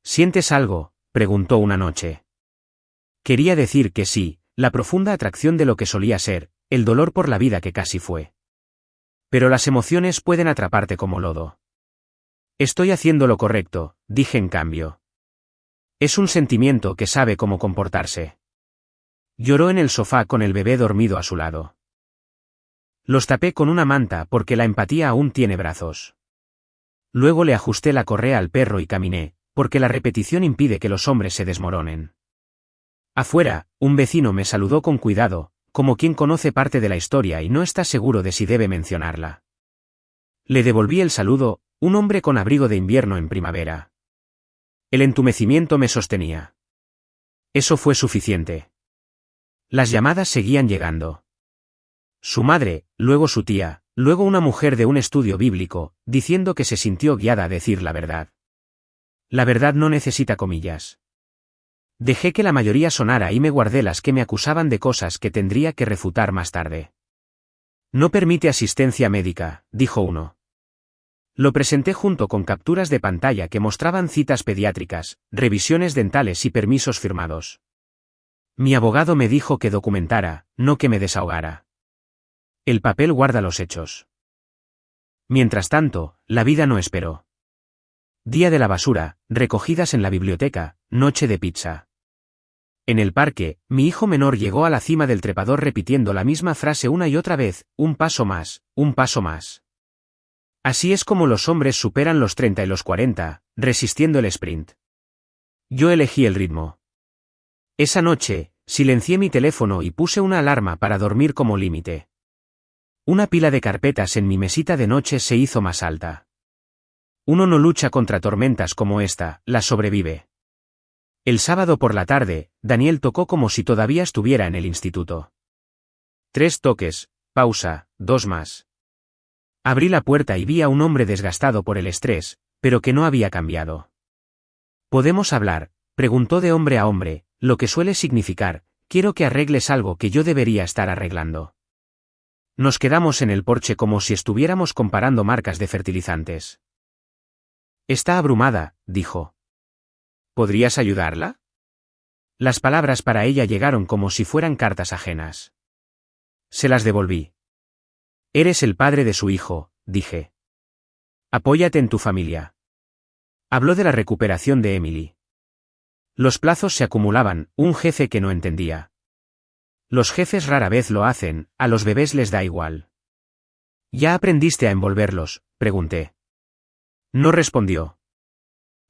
¿Sientes algo?, preguntó una noche. Quería decir que sí, la profunda atracción de lo que solía ser, el dolor por la vida que casi fue. Pero las emociones pueden atraparte como lodo. Estoy haciendo lo correcto, dije en cambio. Es un sentimiento que sabe cómo comportarse. Lloró en el sofá con el bebé dormido a su lado. Los tapé con una manta porque la empatía aún tiene brazos. Luego le ajusté la correa al perro y caminé, porque la repetición impide que los hombres se desmoronen. Afuera, un vecino me saludó con cuidado, como quien conoce parte de la historia y no está seguro de si debe mencionarla. Le devolví el saludo, un hombre con abrigo de invierno en primavera. El entumecimiento me sostenía. Eso fue suficiente. Las llamadas seguían llegando. Su madre, luego su tía, luego una mujer de un estudio bíblico, diciendo que se sintió guiada a decir la verdad. La verdad no necesita comillas. Dejé que la mayoría sonara y me guardé las que me acusaban de cosas que tendría que refutar más tarde. No permite asistencia médica, dijo uno. Lo presenté junto con capturas de pantalla que mostraban citas pediátricas, revisiones dentales y permisos firmados. Mi abogado me dijo que documentara, no que me desahogara. El papel guarda los hechos. Mientras tanto, la vida no esperó. Día de la basura, recogidas en la biblioteca, noche de pizza. En el parque, mi hijo menor llegó a la cima del trepador repitiendo la misma frase una y otra vez, un paso más, un paso más. Así es como los hombres superan los 30 y los 40, resistiendo el sprint. Yo elegí el ritmo. Esa noche, silencié mi teléfono y puse una alarma para dormir como límite. Una pila de carpetas en mi mesita de noche se hizo más alta. Uno no lucha contra tormentas como esta, las sobrevive. El sábado por la tarde, Daniel tocó como si todavía estuviera en el instituto. 3 toques, pausa, 2 más. Abrí la puerta y vi a un hombre desgastado por el estrés, pero que no había cambiado. ¿Podemos hablar?, preguntó de hombre a hombre, lo que suele significar, quiero que arregles algo que yo debería estar arreglando. Nos quedamos en el porche como si estuviéramos comparando marcas de fertilizantes. Está abrumada, dijo. ¿Podrías ayudarla? Las palabras para ella llegaron como si fueran cartas ajenas. Se las devolví. Eres el padre de su hijo, dije. Apóyate en tu familia. Habló de la recuperación de Emily. Los plazos se acumulaban, un jefe que no entendía. Los jefes rara vez lo hacen, a los bebés les da igual. ¿Ya aprendiste a envolverlos?, pregunté. No respondió.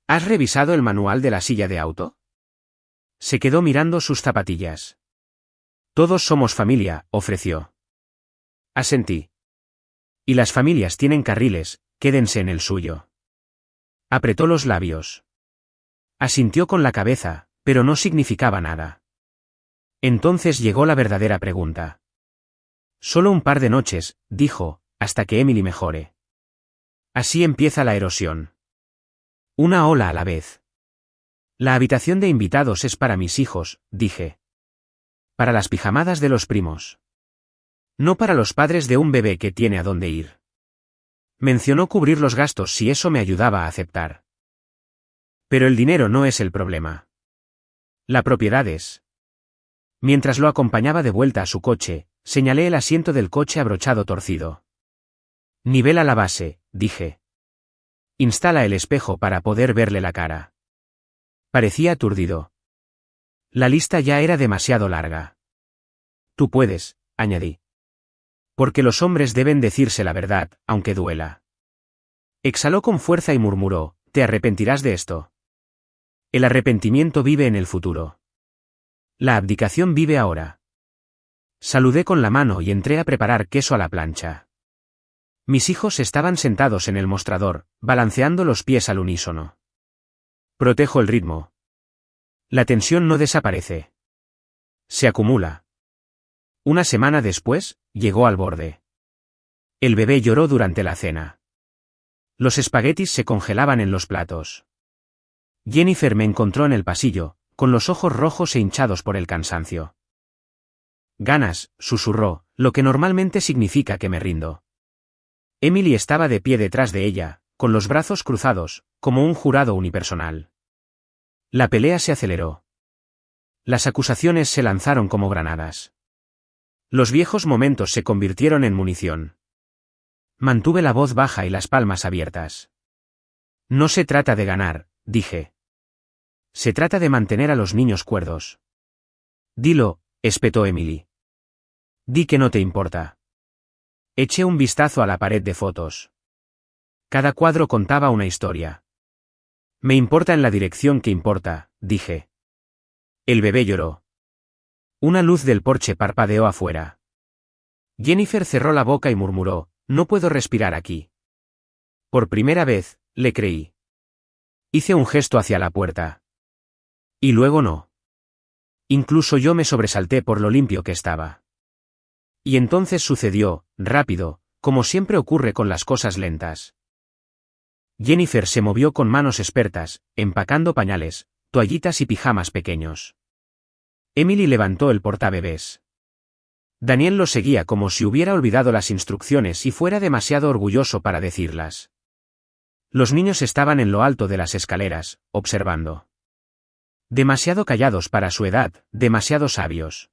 ¿Has revisado el manual de la silla de auto? Se quedó mirando sus zapatillas. Todos somos familia, ofreció. Asentí. Y las familias tienen carriles, quédense en el suyo. Apretó los labios. Asintió con la cabeza, pero no significaba nada. Entonces llegó la verdadera pregunta. Solo un par de noches, dijo, hasta que Emily mejore. Así empieza la erosión. Una ola a la vez. La habitación de invitados es para mis hijos, dije. Para las pijamadas de los primos. No para los padres de un bebé que tiene a dónde ir. Mencionó cubrir los gastos si eso me ayudaba a aceptar. Pero el dinero no es el problema. La propiedad es. Mientras lo acompañaba de vuelta a su coche, señalé el asiento del coche abrochado torcido. Nivela la base, dije. Instala el espejo para poder verle la cara. Parecía aturdido. La lista ya era demasiado larga. Tú puedes, añadí. Porque los hombres deben decirse la verdad, aunque duela. Exhaló con fuerza y murmuró, ¿te arrepentirás de esto? El arrepentimiento vive en el futuro. La abdicación vive ahora. Saludé con la mano y entré a preparar queso a la plancha. Mis hijos estaban sentados en el mostrador, balanceando los pies al unísono. Protejo el ritmo. La tensión no desaparece. Se acumula. Una semana después, llegó al borde. El bebé lloró durante la cena. Los espaguetis se congelaban en los platos. Jennifer me encontró en el pasillo, con los ojos rojos e hinchados por el cansancio. Ganas, susurró, lo que normalmente significa que me rindo. Emily estaba de pie detrás de ella, con los brazos cruzados, como un jurado unipersonal. La pelea se aceleró. Las acusaciones se lanzaron como granadas. Los viejos momentos se convirtieron en munición. Mantuve la voz baja y las palmas abiertas. No se trata de ganar, dije. Se trata de mantener a los niños cuerdos. Dilo, espetó Emily. Di que no te importa. Eché un vistazo a la pared de fotos. Cada cuadro contaba una historia. Me importa en la dirección que importa, dije. El bebé lloró. Una luz del porche parpadeó afuera. Jennifer cerró la boca y murmuró, no puedo respirar aquí. Por primera vez, le creí. Hice un gesto hacia la puerta. Y luego no. Incluso yo me sobresalté por lo limpio que estaba. Y entonces sucedió, rápido, como siempre ocurre con las cosas lentas. Jennifer se movió con manos expertas, empacando pañales, toallitas y pijamas pequeños. Emily levantó el portabebés. Daniel lo seguía como si hubiera olvidado las instrucciones y fuera demasiado orgulloso para decirlas. Los niños estaban en lo alto de las escaleras, observando. Demasiado callados para su edad, demasiado sabios.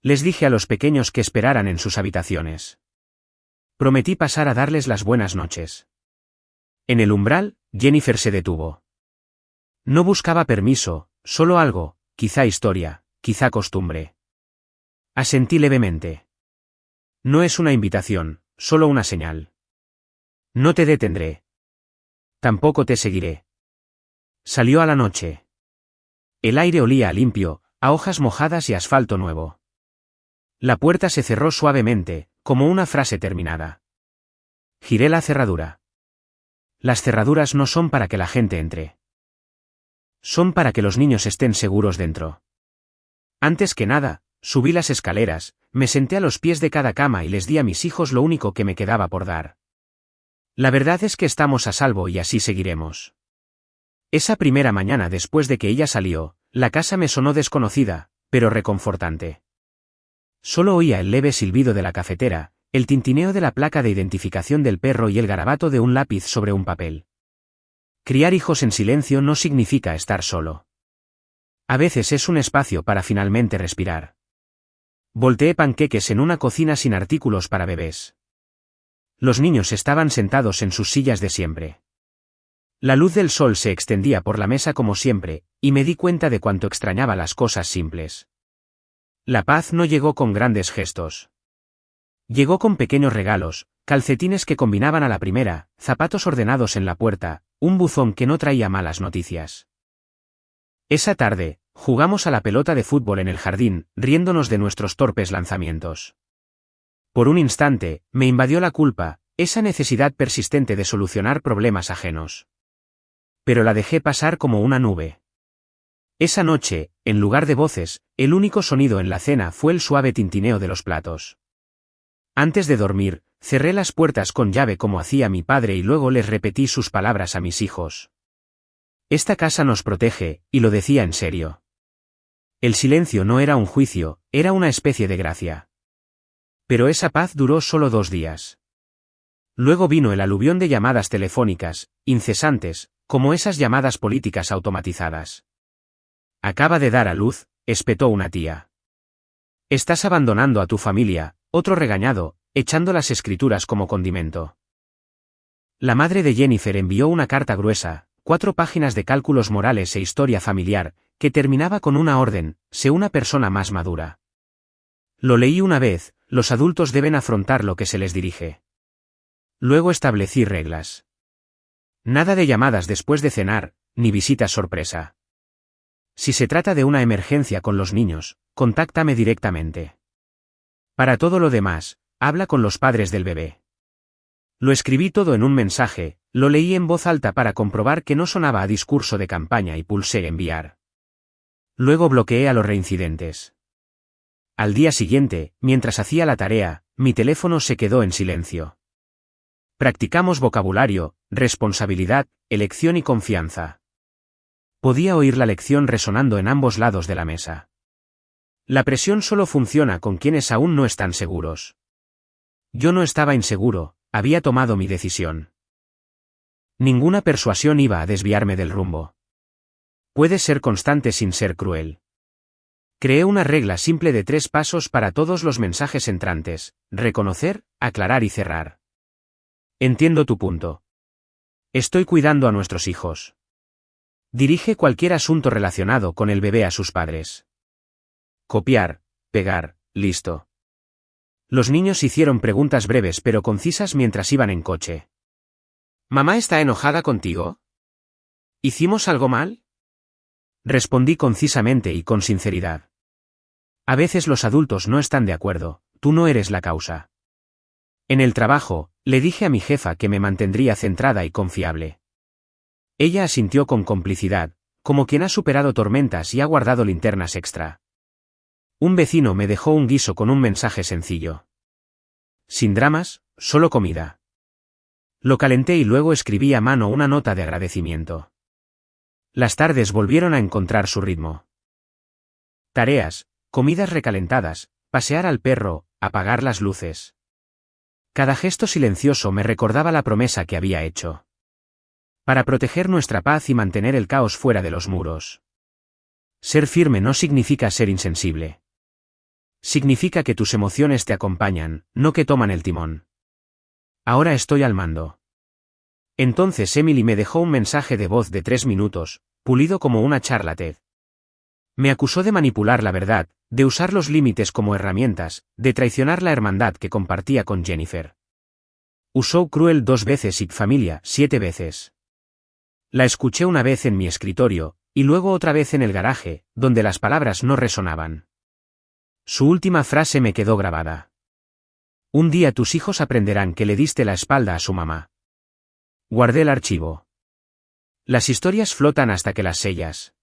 Les dije a los pequeños que esperaran en sus habitaciones. Prometí pasar a darles las buenas noches. En el umbral, Jennifer se detuvo. No buscaba permiso, solo algo, quizá historia, quizá costumbre. Asentí levemente. No es una invitación, solo una señal. No te detendré. Tampoco te seguiré. Salió a la noche. El aire olía a limpio, a hojas mojadas y asfalto nuevo. La puerta se cerró suavemente, como una frase terminada. Giré la cerradura. Las cerraduras no son para que la gente entre. Son para que los niños estén seguros dentro. Antes que nada, subí las escaleras, me senté a los pies de cada cama y les di a mis hijos lo único que me quedaba por dar. La verdad es que estamos a salvo y así seguiremos. Esa primera mañana después de que ella salió, la casa me sonó desconocida, pero reconfortante. Solo oía el leve silbido de la cafetera, el tintineo de la placa de identificación del perro y el garabato de un lápiz sobre un papel. Criar hijos en silencio no significa estar solo. A veces es un espacio para finalmente respirar. Volteé panqueques en una cocina sin artículos para bebés. Los niños estaban sentados en sus sillas de siempre. La luz del sol se extendía por la mesa como siempre, y me di cuenta de cuánto extrañaba las cosas simples. La paz no llegó con grandes gestos. Llegó con pequeños regalos, calcetines que combinaban a la primera, zapatos ordenados en la puerta, un buzón que no traía malas noticias. Esa tarde, jugamos a la pelota de fútbol en el jardín, riéndonos de nuestros torpes lanzamientos. Por un instante, me invadió la culpa, esa necesidad persistente de solucionar problemas ajenos. Pero la dejé pasar como una nube. Esa noche, en lugar de voces, el único sonido en la cena fue el suave tintineo de los platos. Antes de dormir, cerré las puertas con llave como hacía mi padre y luego les repetí sus palabras a mis hijos. Esta casa nos protege, y lo decía en serio. El silencio no era un juicio, era una especie de gracia. Pero esa paz duró solo 2 días. Luego vino el aluvión de llamadas telefónicas, incesantes, como esas llamadas políticas automatizadas. Acaba de dar a luz, espetó una tía. Estás abandonando a tu familia, otro regañado, echando las escrituras como condimento. La madre de Jennifer envió una carta gruesa, 4 páginas de cálculos morales e historia familiar, que terminaba con una orden: sé una persona más madura. Lo leí una vez: los adultos deben afrontar lo que se les dirige. Luego establecí reglas. Nada de llamadas después de cenar, ni visitas sorpresa. Si se trata de una emergencia con los niños, contáctame directamente. Para todo lo demás, habla con los padres del bebé. Lo escribí todo en un mensaje, lo leí en voz alta para comprobar que no sonaba a discurso de campaña y pulsé enviar. Luego bloqueé a los reincidentes. Al día siguiente, mientras hacía la tarea, mi teléfono se quedó en silencio. Practicamos vocabulario, responsabilidad, elección y confianza. Podía oír la lección resonando en ambos lados de la mesa. La presión solo funciona con quienes aún no están seguros. Yo no estaba inseguro, había tomado mi decisión. Ninguna persuasión iba a desviarme del rumbo. Puedes ser constante sin ser cruel. Creé una regla simple de 3 pasos para todos los mensajes entrantes: reconocer, aclarar y cerrar. Entiendo tu punto. Estoy cuidando a nuestros hijos. Dirige cualquier asunto relacionado con el bebé a sus padres. Copiar, pegar, listo. Los niños hicieron preguntas breves pero concisas mientras iban en coche. ¿Mamá está enojada contigo? ¿Hicimos algo mal? Respondí concisamente y con sinceridad. A veces los adultos no están de acuerdo, tú no eres la causa. En el trabajo, le dije a mi jefa que me mantendría centrada y confiable. Ella asintió con complicidad, como quien ha superado tormentas y ha guardado linternas extra. Un vecino me dejó un guiso con un mensaje sencillo. Sin dramas, solo comida. Lo calenté y luego escribí a mano una nota de agradecimiento. Las tardes volvieron a encontrar su ritmo. Tareas, comidas recalentadas, pasear al perro, apagar las luces. Cada gesto silencioso me recordaba la promesa que había hecho. Para proteger nuestra paz y mantener el caos fuera de los muros. Ser firme no significa ser insensible. Significa que tus emociones te acompañan, no que toman el timón. Ahora estoy al mando. Entonces Emily me dejó un mensaje de voz de 3 minutos, pulido como una charla TED. Me acusó de manipular la verdad, de usar los límites como herramientas, de traicionar la hermandad que compartía con Jennifer. Usó cruel 2 veces y familia 7 veces. La escuché una vez en mi escritorio, y luego otra vez en el garaje, donde las palabras no resonaban. Su última frase me quedó grabada. Un día tus hijos aprenderán que le diste la espalda a su mamá. Guardé el archivo. Las historias flotan hasta que las sellas.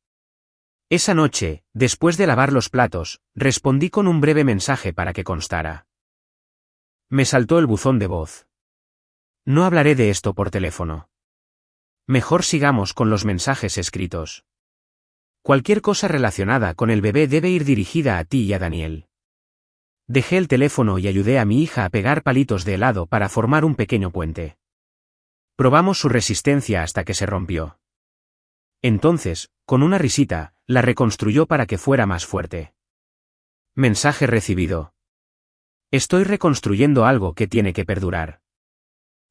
Esa noche, después de lavar los platos, respondí con un breve mensaje para que constara. Me saltó el buzón de voz. No hablaré de esto por teléfono. Mejor sigamos con los mensajes escritos. Cualquier cosa relacionada con el bebé debe ir dirigida a ti y a Daniel. Dejé el teléfono y ayudé a mi hija a pegar palitos de helado para formar un pequeño puente. Probamos su resistencia hasta que se rompió. Entonces, con una risita, la reconstruyó para que fuera más fuerte. Mensaje recibido. Estoy reconstruyendo algo que tiene que perdurar.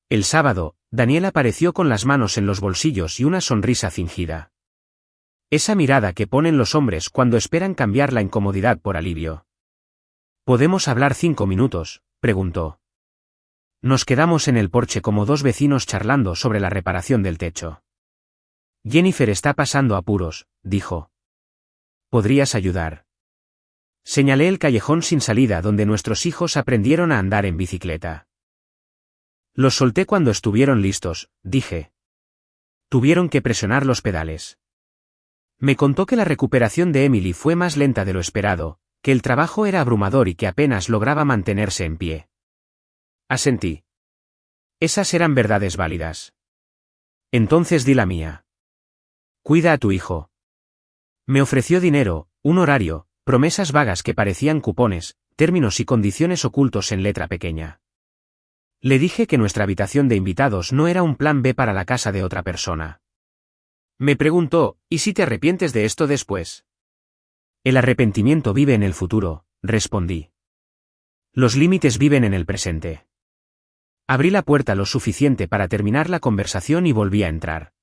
El sábado, Daniel apareció con las manos en los bolsillos y una sonrisa fingida. Esa mirada que ponen los hombres cuando esperan cambiar la incomodidad por alivio. ¿Podemos hablar 5 minutos?, preguntó. Nos quedamos en el porche como 2 vecinos charlando sobre la reparación del techo. Jennifer está pasando apuros, dijo. ¿Podrías ayudar? Señalé el callejón sin salida donde nuestros hijos aprendieron a andar en bicicleta. Los solté cuando estuvieron listos, dije. Tuvieron que presionar los pedales. Me contó que la recuperación de Emily fue más lenta de lo esperado, que el trabajo era abrumador y que apenas lograba mantenerse en pie. Asentí. Esas eran verdades válidas. Entonces di la mía. Cuida a tu hijo. Me ofreció dinero, un horario, promesas vagas que parecían cupones, términos y condiciones ocultos en letra pequeña. Le dije que nuestra habitación de invitados no era un plan B para la casa de otra persona. Me preguntó, ¿y si te arrepientes de esto después? El arrepentimiento vive en el futuro, respondí. Los límites viven en el presente. Abrí la puerta lo suficiente para terminar la conversación y volví a entrar.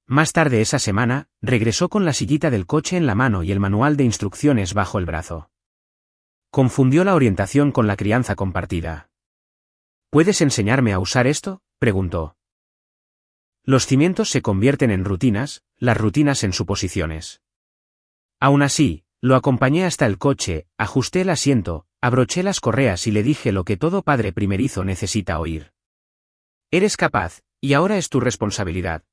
Más tarde esa semana, regresó con la sillita del coche en la mano y el manual de instrucciones bajo el brazo. Confundió la orientación con la crianza compartida. ¿Puedes enseñarme a usar esto?, preguntó. Los cimientos se convierten en rutinas, las rutinas en suposiciones. Aún así, lo acompañé hasta el coche, ajusté el asiento, abroché las correas y le dije lo que todo padre primerizo necesita oír. Eres capaz, y ahora es tu responsabilidad.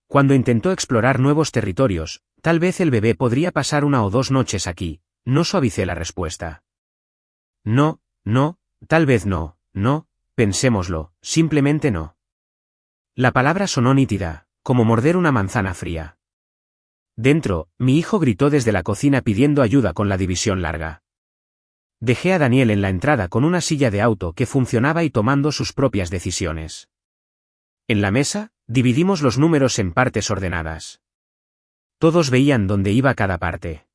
Cuando intentó explorar nuevos territorios, tal vez el bebé podría pasar 1 o 2 noches aquí, no suavicé la respuesta. No, tal vez no, pensémoslo, simplemente no. La palabra sonó nítida, como morder una manzana fría. Dentro, mi hijo gritó desde la cocina pidiendo ayuda con la división larga. Dejé a Daniel en la entrada con una silla de auto que funcionaba y tomando sus propias decisiones. En la mesa, dividimos los números en partes ordenadas. Todos veían dónde iba cada parte.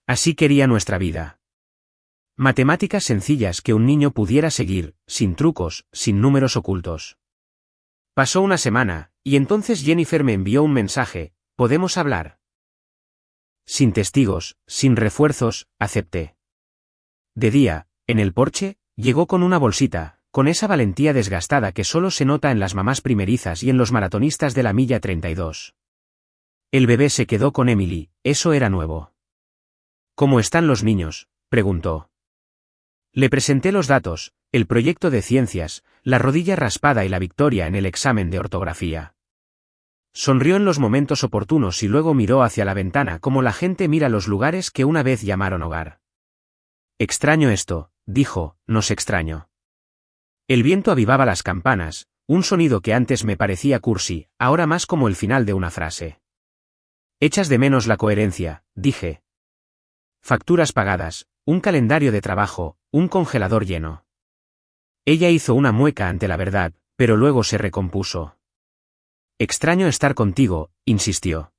Así quería nuestra vida. Matemáticas sencillas que un niño pudiera seguir, sin trucos, sin números ocultos. Pasó una semana, y entonces Jennifer me envió un mensaje: ¿podemos hablar? Sin testigos, sin refuerzos, acepté. De día, en el porche, llegó con una bolsita, con esa valentía desgastada que solo se nota en las mamás primerizas y en los maratonistas de la milla 32. El bebé se quedó con Emily, eso era nuevo. ¿Cómo están los niños?, preguntó. Le presenté los datos, el proyecto de ciencias, la rodilla raspada y la victoria en el examen de ortografía. Sonrió en los momentos oportunos y luego miró hacia la ventana como la gente mira los lugares que una vez llamaron hogar. Extraño esto, dijo, nos extraño. El viento avivaba las campanas, un sonido que antes me parecía cursi, ahora más como el final de una frase. Echas de menos la coherencia, dije. Facturas pagadas, un calendario de trabajo, un congelador lleno. Ella hizo una mueca ante la verdad, pero luego se recompuso. Extraño estar contigo, insistió.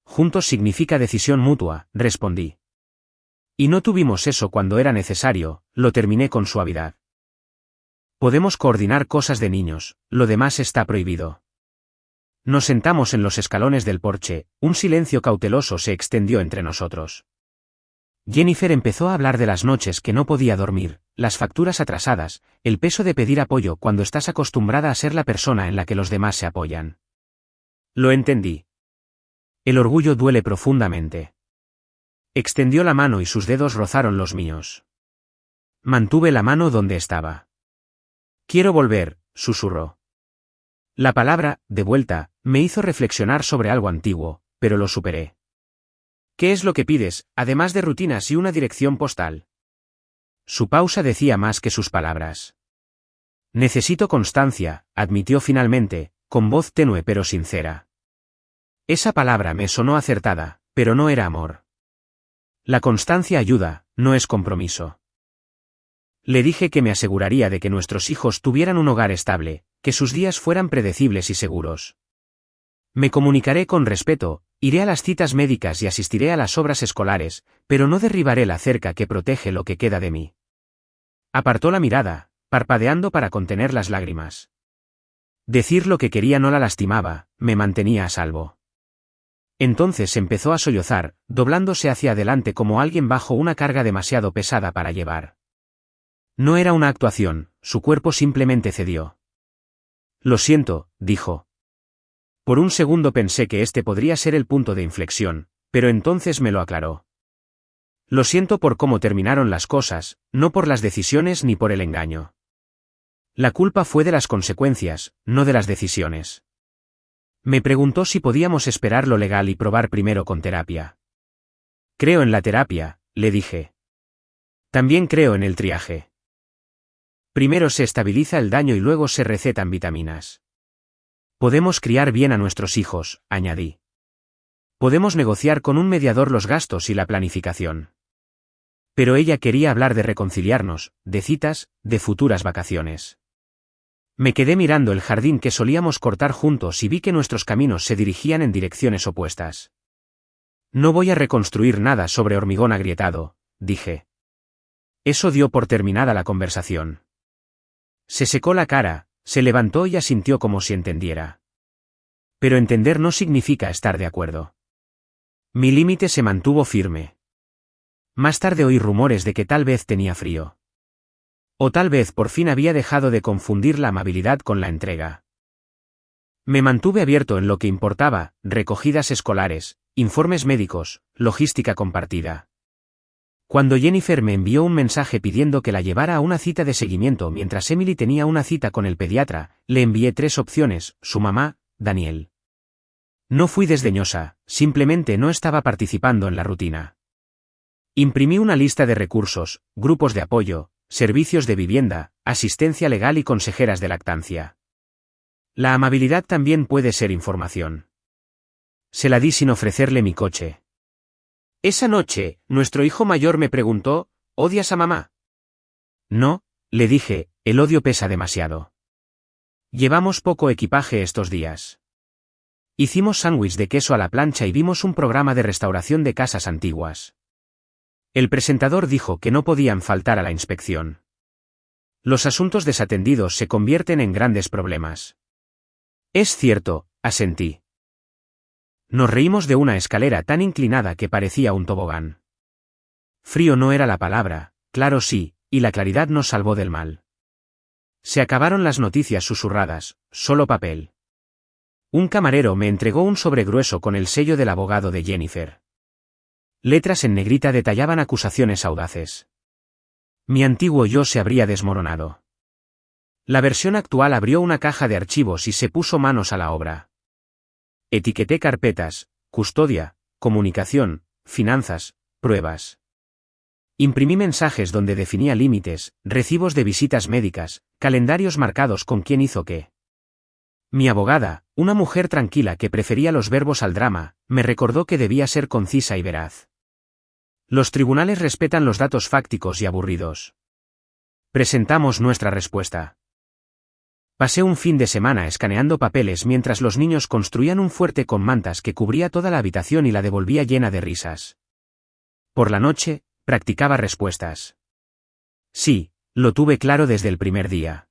Juntos significa decisión mutua, respondí. Y no tuvimos eso cuando era necesario, lo terminé con suavidad. Podemos coordinar cosas de niños, lo demás está prohibido. Nos sentamos en los escalones del porche, un silencio cauteloso se extendió entre nosotros. Jennifer empezó a hablar de las noches que no podía dormir, las facturas atrasadas, el peso de pedir apoyo cuando estás acostumbrada a ser la persona en la que los demás se apoyan. Lo entendí. El orgullo duele profundamente. Extendió la mano y sus dedos rozaron los míos. Mantuve la mano donde estaba. Quiero volver, susurró. La palabra, de vuelta, me hizo reflexionar sobre algo antiguo, pero lo superé. ¿Qué es lo que pides, además de rutinas y una dirección postal? Su pausa decía más que sus palabras. Necesito constancia, admitió finalmente, con voz tenue pero sincera. Esa palabra me sonó acertada, pero no era amor. La constancia ayuda, no es compromiso. Le dije que me aseguraría de que nuestros hijos tuvieran un hogar estable, que sus días fueran predecibles y seguros. Me comunicaré con respeto, iré a las citas médicas y asistiré a las obras escolares, pero no derribaré la cerca que protege lo que queda de mí. Apartó la mirada, parpadeando para contener las lágrimas. Decir lo que quería no la lastimaba, me mantenía a salvo. Entonces empezó a sollozar, doblándose hacia adelante como alguien bajo una carga demasiado pesada para llevar. No era una actuación, su cuerpo simplemente cedió. Lo siento, dijo. Por un segundo pensé que este podría ser el punto de inflexión, pero entonces me lo aclaró. Lo siento por cómo terminaron las cosas, no por las decisiones ni por el engaño. La culpa fue de las consecuencias, no de las decisiones. Me preguntó si podíamos esperar lo legal y probar primero con terapia. Creo en la terapia, le dije. También creo en el triaje. Primero se estabiliza el daño y luego se recetan vitaminas. Podemos criar bien a nuestros hijos, añadí. Podemos negociar con un mediador los gastos y la planificación. Pero ella quería hablar de reconciliarnos, de citas, de futuras vacaciones. Me quedé mirando el jardín que solíamos cortar juntos y vi que nuestros caminos se dirigían en direcciones opuestas. No voy a reconstruir nada sobre hormigón agrietado, dije. Eso dio por terminada la conversación. Se secó la cara, se levantó y asintió como si entendiera. Pero entender no significa estar de acuerdo. Mi límite se mantuvo firme. Más tarde oí rumores de que tal vez tenía frío. O tal vez por fin había dejado de confundir la amabilidad con la entrega. Me mantuve abierto en lo que importaba, recogidas escolares, informes médicos, logística compartida. Cuando Jennifer me envió un mensaje pidiendo que la llevara a una cita de seguimiento mientras Emily tenía una cita con el pediatra, le envié 3 opciones, su mamá, Daniel. No fui desdeñosa, simplemente no estaba participando en la rutina. Imprimí una lista de recursos, grupos de apoyo, servicios de vivienda, asistencia legal y consejeras de lactancia. La amabilidad también puede ser información. Se la di sin ofrecerle mi coche. Esa noche, nuestro hijo mayor me preguntó, ¿odias a mamá? No, le dije, el odio pesa demasiado. Llevamos poco equipaje estos días. Hicimos sándwich de queso a la plancha y vimos un programa de restauración de casas antiguas. El presentador dijo que no podían faltar a la inspección. Los asuntos desatendidos se convierten en grandes problemas. Es cierto, asentí. Nos reímos de una escalera tan inclinada que parecía un tobogán. Frío no era la palabra, claro sí, y la claridad nos salvó del mal. Se acabaron las noticias susurradas, solo papel. Un camarero me entregó un sobre grueso con el sello del abogado de Jennifer. Letras en negrita detallaban acusaciones audaces. Mi antiguo yo se habría desmoronado. La versión actual abrió una caja de archivos y se puso manos a la obra. Etiqueté carpetas, custodia, comunicación, finanzas, pruebas. Imprimí mensajes donde definía límites, recibos de visitas médicas, calendarios marcados con quién hizo qué. Mi abogada, una mujer tranquila que prefería los verbos al drama, me recordó que debía ser concisa y veraz. Los tribunales respetan los datos fácticos y aburridos. Presentamos nuestra respuesta. Pasé un fin de semana escaneando papeles mientras los niños construían un fuerte con mantas que cubría toda la habitación y la devolvía llena de risas. Por la noche, practicaba respuestas. Sí, lo tuve claro desde el primer día.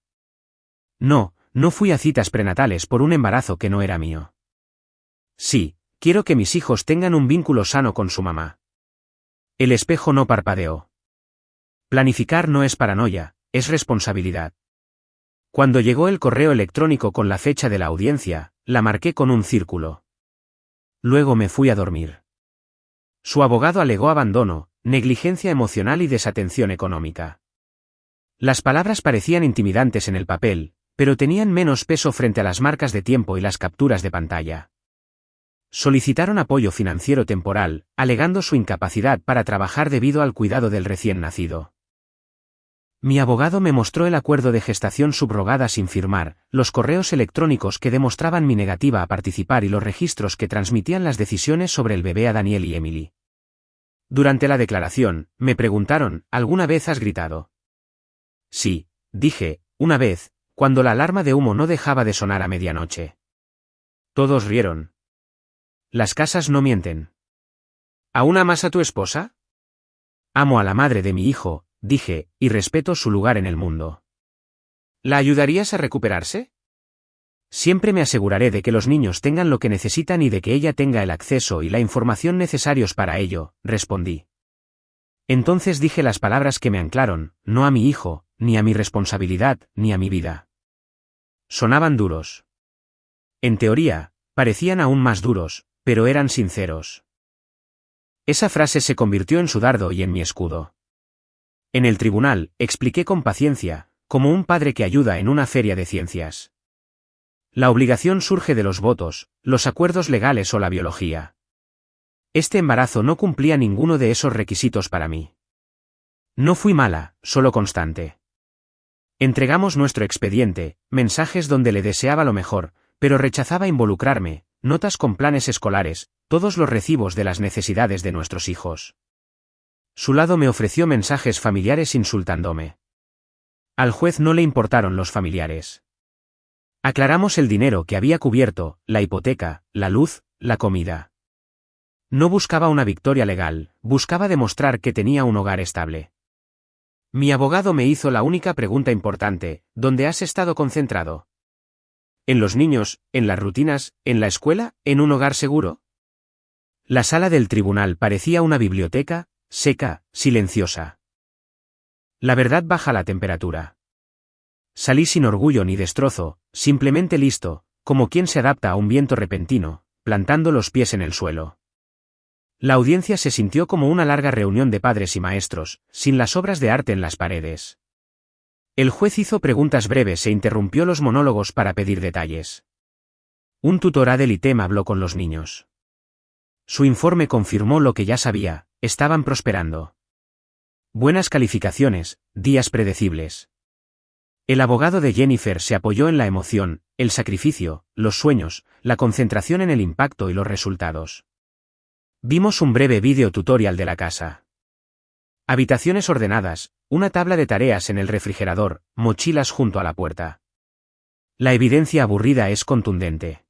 No fui a citas prenatales por un embarazo que no era mío. Sí, quiero que mis hijos tengan un vínculo sano con su mamá. El espejo no parpadeó. Planificar no es paranoia, es responsabilidad. Cuando llegó el correo electrónico con la fecha de la audiencia, la marqué con un círculo. Luego me fui a dormir. Su abogado alegó abandono, negligencia emocional y desatención económica. Las palabras parecían intimidantes en el papel, pero tenían menos peso frente a las marcas de tiempo y las capturas de pantalla. Solicitaron apoyo financiero temporal, alegando su incapacidad para trabajar debido al cuidado del recién nacido. Mi abogado me mostró el acuerdo de gestación subrogada sin firmar, los correos electrónicos que demostraban mi negativa a participar y los registros que transmitían las decisiones sobre el bebé a Daniel y Emily. Durante la declaración, me preguntaron, ¿alguna vez has gritado? Sí, dije, una vez, cuando la alarma de humo no dejaba de sonar a medianoche. Todos rieron. Las casas no mienten. ¿Aún amas a tu esposa? Amo a la madre de mi hijo, dije, y respeto su lugar en el mundo. ¿La ayudarías a recuperarse? Siempre me aseguraré de que los niños tengan lo que necesitan y de que ella tenga el acceso y la información necesarios para ello, respondí. Entonces dije las palabras que me anclaron, no a mi hijo, ni a mi responsabilidad, ni a mi vida. Sonaban duros. En teoría, parecían aún más duros, pero eran sinceros. Esa frase se convirtió en su dardo y en mi escudo. En el tribunal, expliqué con paciencia, como un padre que ayuda en una feria de ciencias. La obligación surge de los votos, los acuerdos legales o la biología. Este embarazo no cumplía ninguno de esos requisitos para mí. No fui mala, solo constante. Entregamos nuestro expediente, mensajes donde le deseaba lo mejor, pero rechazaba involucrarme, notas con planes escolares, todos los recibos de las necesidades de nuestros hijos. Su lado me ofreció mensajes familiares insultándome. Al juez no le importaron los familiares. Aclaramos el dinero que había cubierto, la hipoteca, la luz, la comida. No buscaba una victoria legal, buscaba demostrar que tenía un hogar estable. Mi abogado me hizo la única pregunta importante, ¿dónde has estado concentrado? ¿En los niños, en las rutinas, en la escuela, en un hogar seguro? La sala del tribunal parecía una biblioteca, seca, silenciosa. La verdad baja la temperatura. Salí sin orgullo ni destrozo, simplemente listo, como quien se adapta a un viento repentino, plantando los pies en el suelo. La audiencia se sintió como una larga reunión de padres y maestros, sin las obras de arte en las paredes. El juez hizo preguntas breves e interrumpió los monólogos para pedir detalles. Un tutor Adel Item habló con los niños. Su informe confirmó lo que ya sabía, estaban prosperando. Buenas calificaciones, días predecibles. El abogado de Jennifer se apoyó en la emoción, el sacrificio, los sueños, la concentración en el impacto y los resultados. Vimos un breve vídeo tutorial de la casa. Habitaciones ordenadas, una tabla de tareas en el refrigerador, mochilas junto a la puerta. La evidencia aburrida es contundente.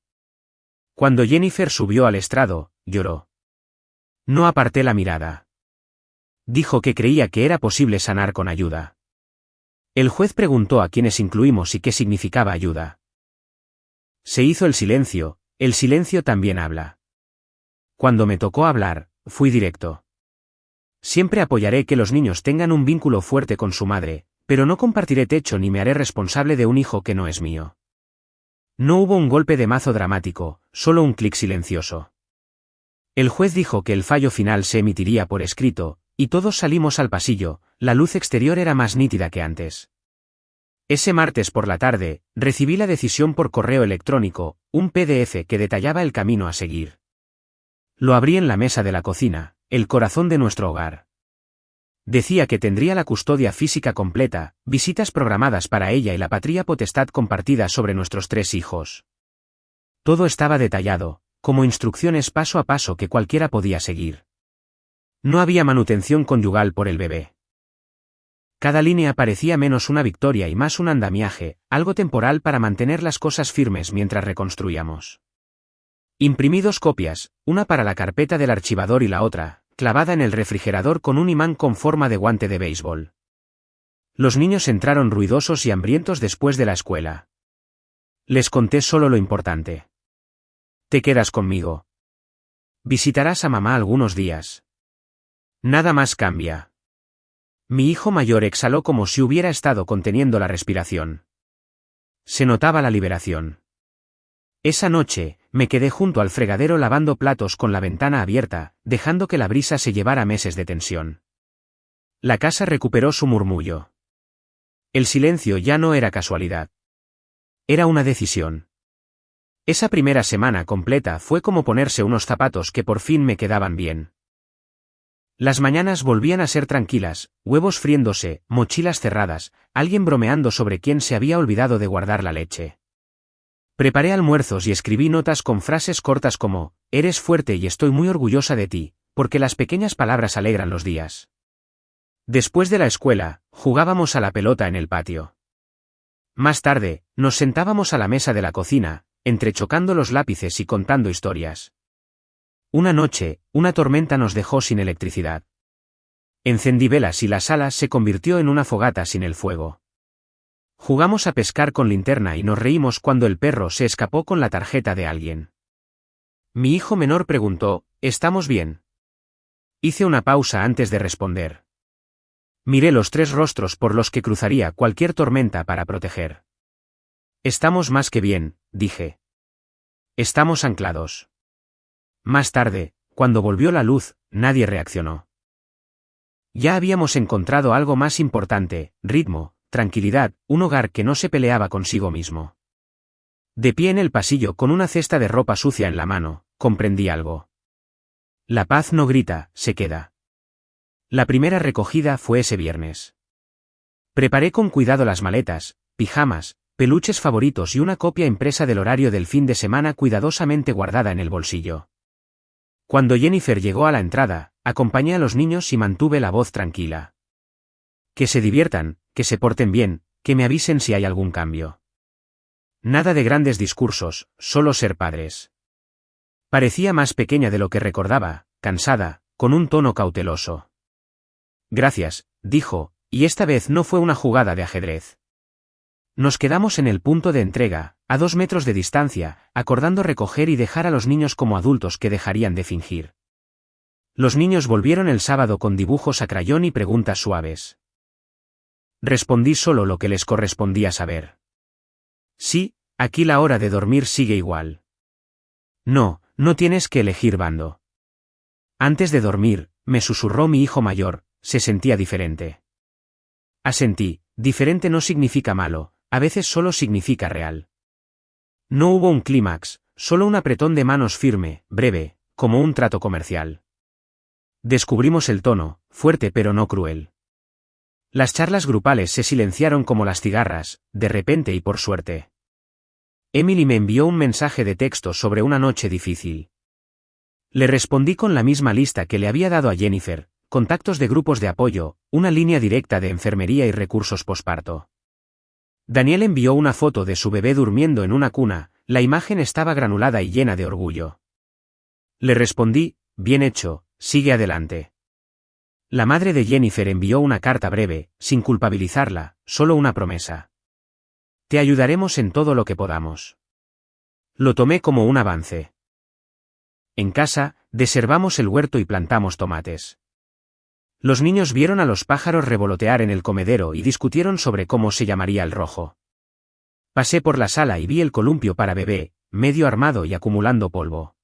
Cuando Jennifer subió al estrado, lloró. No aparté la mirada. Dijo que creía que era posible sanar con ayuda. El juez preguntó a quiénes incluimos y qué significaba ayuda. Se hizo el silencio también habla. Cuando me tocó hablar, fui directo. Siempre apoyaré que los niños tengan un vínculo fuerte con su madre, pero no compartiré techo ni me haré responsable de un hijo que no es mío. No hubo un golpe de mazo dramático, solo un clic silencioso. El juez dijo que el fallo final se emitiría por escrito, y todos salimos al pasillo. La luz exterior era más nítida que antes. Ese martes por la tarde, recibí la decisión por correo electrónico, un PDF que detallaba el camino a seguir. Lo abrí en la mesa de la cocina, el corazón de nuestro hogar. Decía que tendría la custodia física completa, visitas programadas para ella y la patria potestad compartida sobre nuestros 3 hijos. Todo estaba detallado, como instrucciones paso a paso que cualquiera podía seguir. No había manutención conyugal por el bebé. Cada línea parecía menos una victoria y más un andamiaje, algo temporal para mantener las cosas firmes mientras reconstruíamos. Imprimí 2 copias, una para la carpeta del archivador y la otra, clavada en el refrigerador con un imán con forma de guante de béisbol. Los niños entraron ruidosos y hambrientos después de la escuela. Les conté solo lo importante. Te quedas conmigo. Visitarás a mamá algunos días. Nada más cambia. Mi hijo mayor exhaló como si hubiera estado conteniendo la respiración. Se notaba la liberación. Esa noche, me quedé junto al fregadero lavando platos con la ventana abierta, dejando que la brisa se llevara meses de tensión. La casa recuperó su murmullo. El silencio ya no era casualidad. Era una decisión. Esa primera semana completa fue como ponerse unos zapatos que por fin me quedaban bien. Las mañanas volvían a ser tranquilas, huevos friéndose, mochilas cerradas, alguien bromeando sobre quién se había olvidado de guardar la leche. Preparé almuerzos y escribí notas con frases cortas como, eres fuerte y estoy muy orgullosa de ti, porque las pequeñas palabras alegran los días. Después de la escuela, jugábamos a la pelota en el patio. Más tarde, nos sentábamos a la mesa de la cocina, entrechocando los lápices y contando historias. Una noche, una tormenta nos dejó sin electricidad. Encendí velas y la sala se convirtió en una fogata sin el fuego. Jugamos a pescar con linterna y nos reímos cuando el perro se escapó con la tarjeta de alguien. Mi hijo menor preguntó, ¿estamos bien? Hice una pausa antes de responder. Miré los 3 rostros por los que cruzaría cualquier tormenta para proteger. Estamos más que bien, dije. Estamos anclados. Más tarde, cuando volvió la luz, nadie reaccionó. Ya habíamos encontrado algo más importante, ritmo, tranquilidad, un hogar que no se peleaba consigo mismo. De pie en el pasillo con una cesta de ropa sucia en la mano, comprendí algo. La paz no grita, se queda. La primera recogida fue ese viernes. Preparé con cuidado las maletas, pijamas, peluches favoritos y una copia impresa del horario del fin de semana cuidadosamente guardada en el bolsillo. Cuando Jennifer llegó a la entrada, acompañé a los niños y mantuve la voz tranquila. Que se diviertan, que se porten bien, que me avisen si hay algún cambio. Nada de grandes discursos, solo ser padres. Parecía más pequeña de lo que recordaba, cansada, con un tono cauteloso. Gracias, dijo, y esta vez no fue una jugada de ajedrez. Nos quedamos en el punto de entrega, a 2 metros de distancia, acordando recoger y dejar a los niños como adultos que dejarían de fingir. Los niños volvieron el sábado con dibujos a crayón y preguntas suaves. Respondí solo lo que les correspondía saber. Sí, aquí la hora de dormir sigue igual. No, no tienes que elegir bando. Antes de dormir, me susurró mi hijo mayor, se sentía diferente. Asentí, diferente no significa malo, a veces solo significa real. No hubo un clímax, solo un apretón de manos firme, breve, como un trato comercial. Descubrimos el tono, fuerte pero no cruel. Las charlas grupales se silenciaron como las cigarras, de repente y por suerte. Emily me envió un mensaje de texto sobre una noche difícil. Le respondí con la misma lista que le había dado a Jennifer, contactos de grupos de apoyo, una línea directa de enfermería y recursos posparto. Daniel envió una foto de su bebé durmiendo en una cuna, la imagen estaba granulada y llena de orgullo. Le respondí, bien hecho, sigue adelante. La madre de Jennifer envió una carta breve, sin culpabilizarla, solo una promesa. Te ayudaremos en todo lo que podamos. Lo tomé como un avance. En casa, deshervamos el huerto y plantamos tomates. Los niños vieron a los pájaros revolotear en el comedero y discutieron sobre cómo se llamaría el rojo. Pasé por la sala y vi el columpio para bebé, medio armado y acumulando polvo.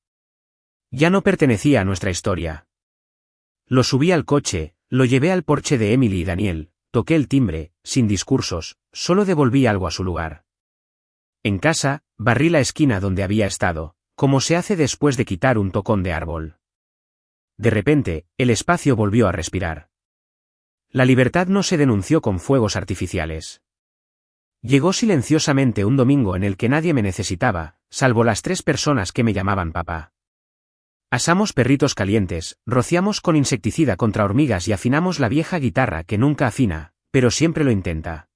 Ya no pertenecía a nuestra historia. Lo subí al coche, lo llevé al porche de Emily y Daniel, toqué el timbre, sin discursos, solo devolví algo a su lugar. En casa, barrí la esquina donde había estado, como se hace después de quitar un tocón de árbol. De repente, el espacio volvió a respirar. La libertad no se denunció con fuegos artificiales. Llegó silenciosamente un domingo en el que nadie me necesitaba, salvo las 3 personas que me llamaban papá. Asamos perritos calientes, rociamos con insecticida contra hormigas y afinamos la vieja guitarra que nunca afina, pero siempre lo intenta.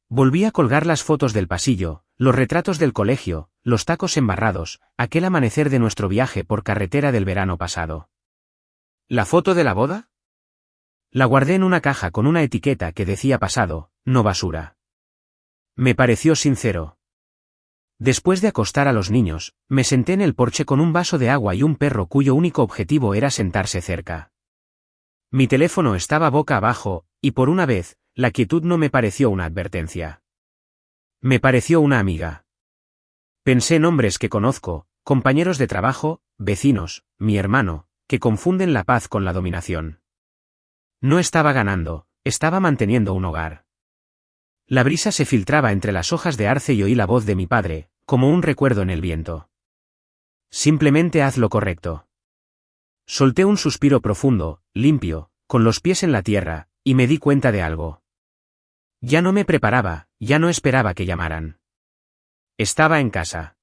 Volví a colgar las fotos del pasillo, los retratos del colegio, los tacos embarrados, aquel amanecer de nuestro viaje por carretera del verano pasado. ¿La foto de la boda? La guardé en una caja con una etiqueta que decía pasado, no basura. Me pareció sincero. Después de acostar a los niños, me senté en el porche con un vaso de agua y un perro cuyo único objetivo era sentarse cerca. Mi teléfono estaba boca abajo, y por una vez, la quietud no me pareció una advertencia. Me pareció una amiga. Pensé en hombres que conozco, compañeros de trabajo, vecinos, mi hermano, que confunden la paz con la dominación. No estaba ganando, estaba manteniendo un hogar. La brisa se filtraba entre las hojas de arce y oí la voz de mi padre, como un recuerdo en el viento. Simplemente haz lo correcto. Solté un suspiro profundo, limpio, con los pies en la tierra, y me di cuenta de algo. Ya no me preparaba, ya no esperaba que llamaran. Estaba en casa.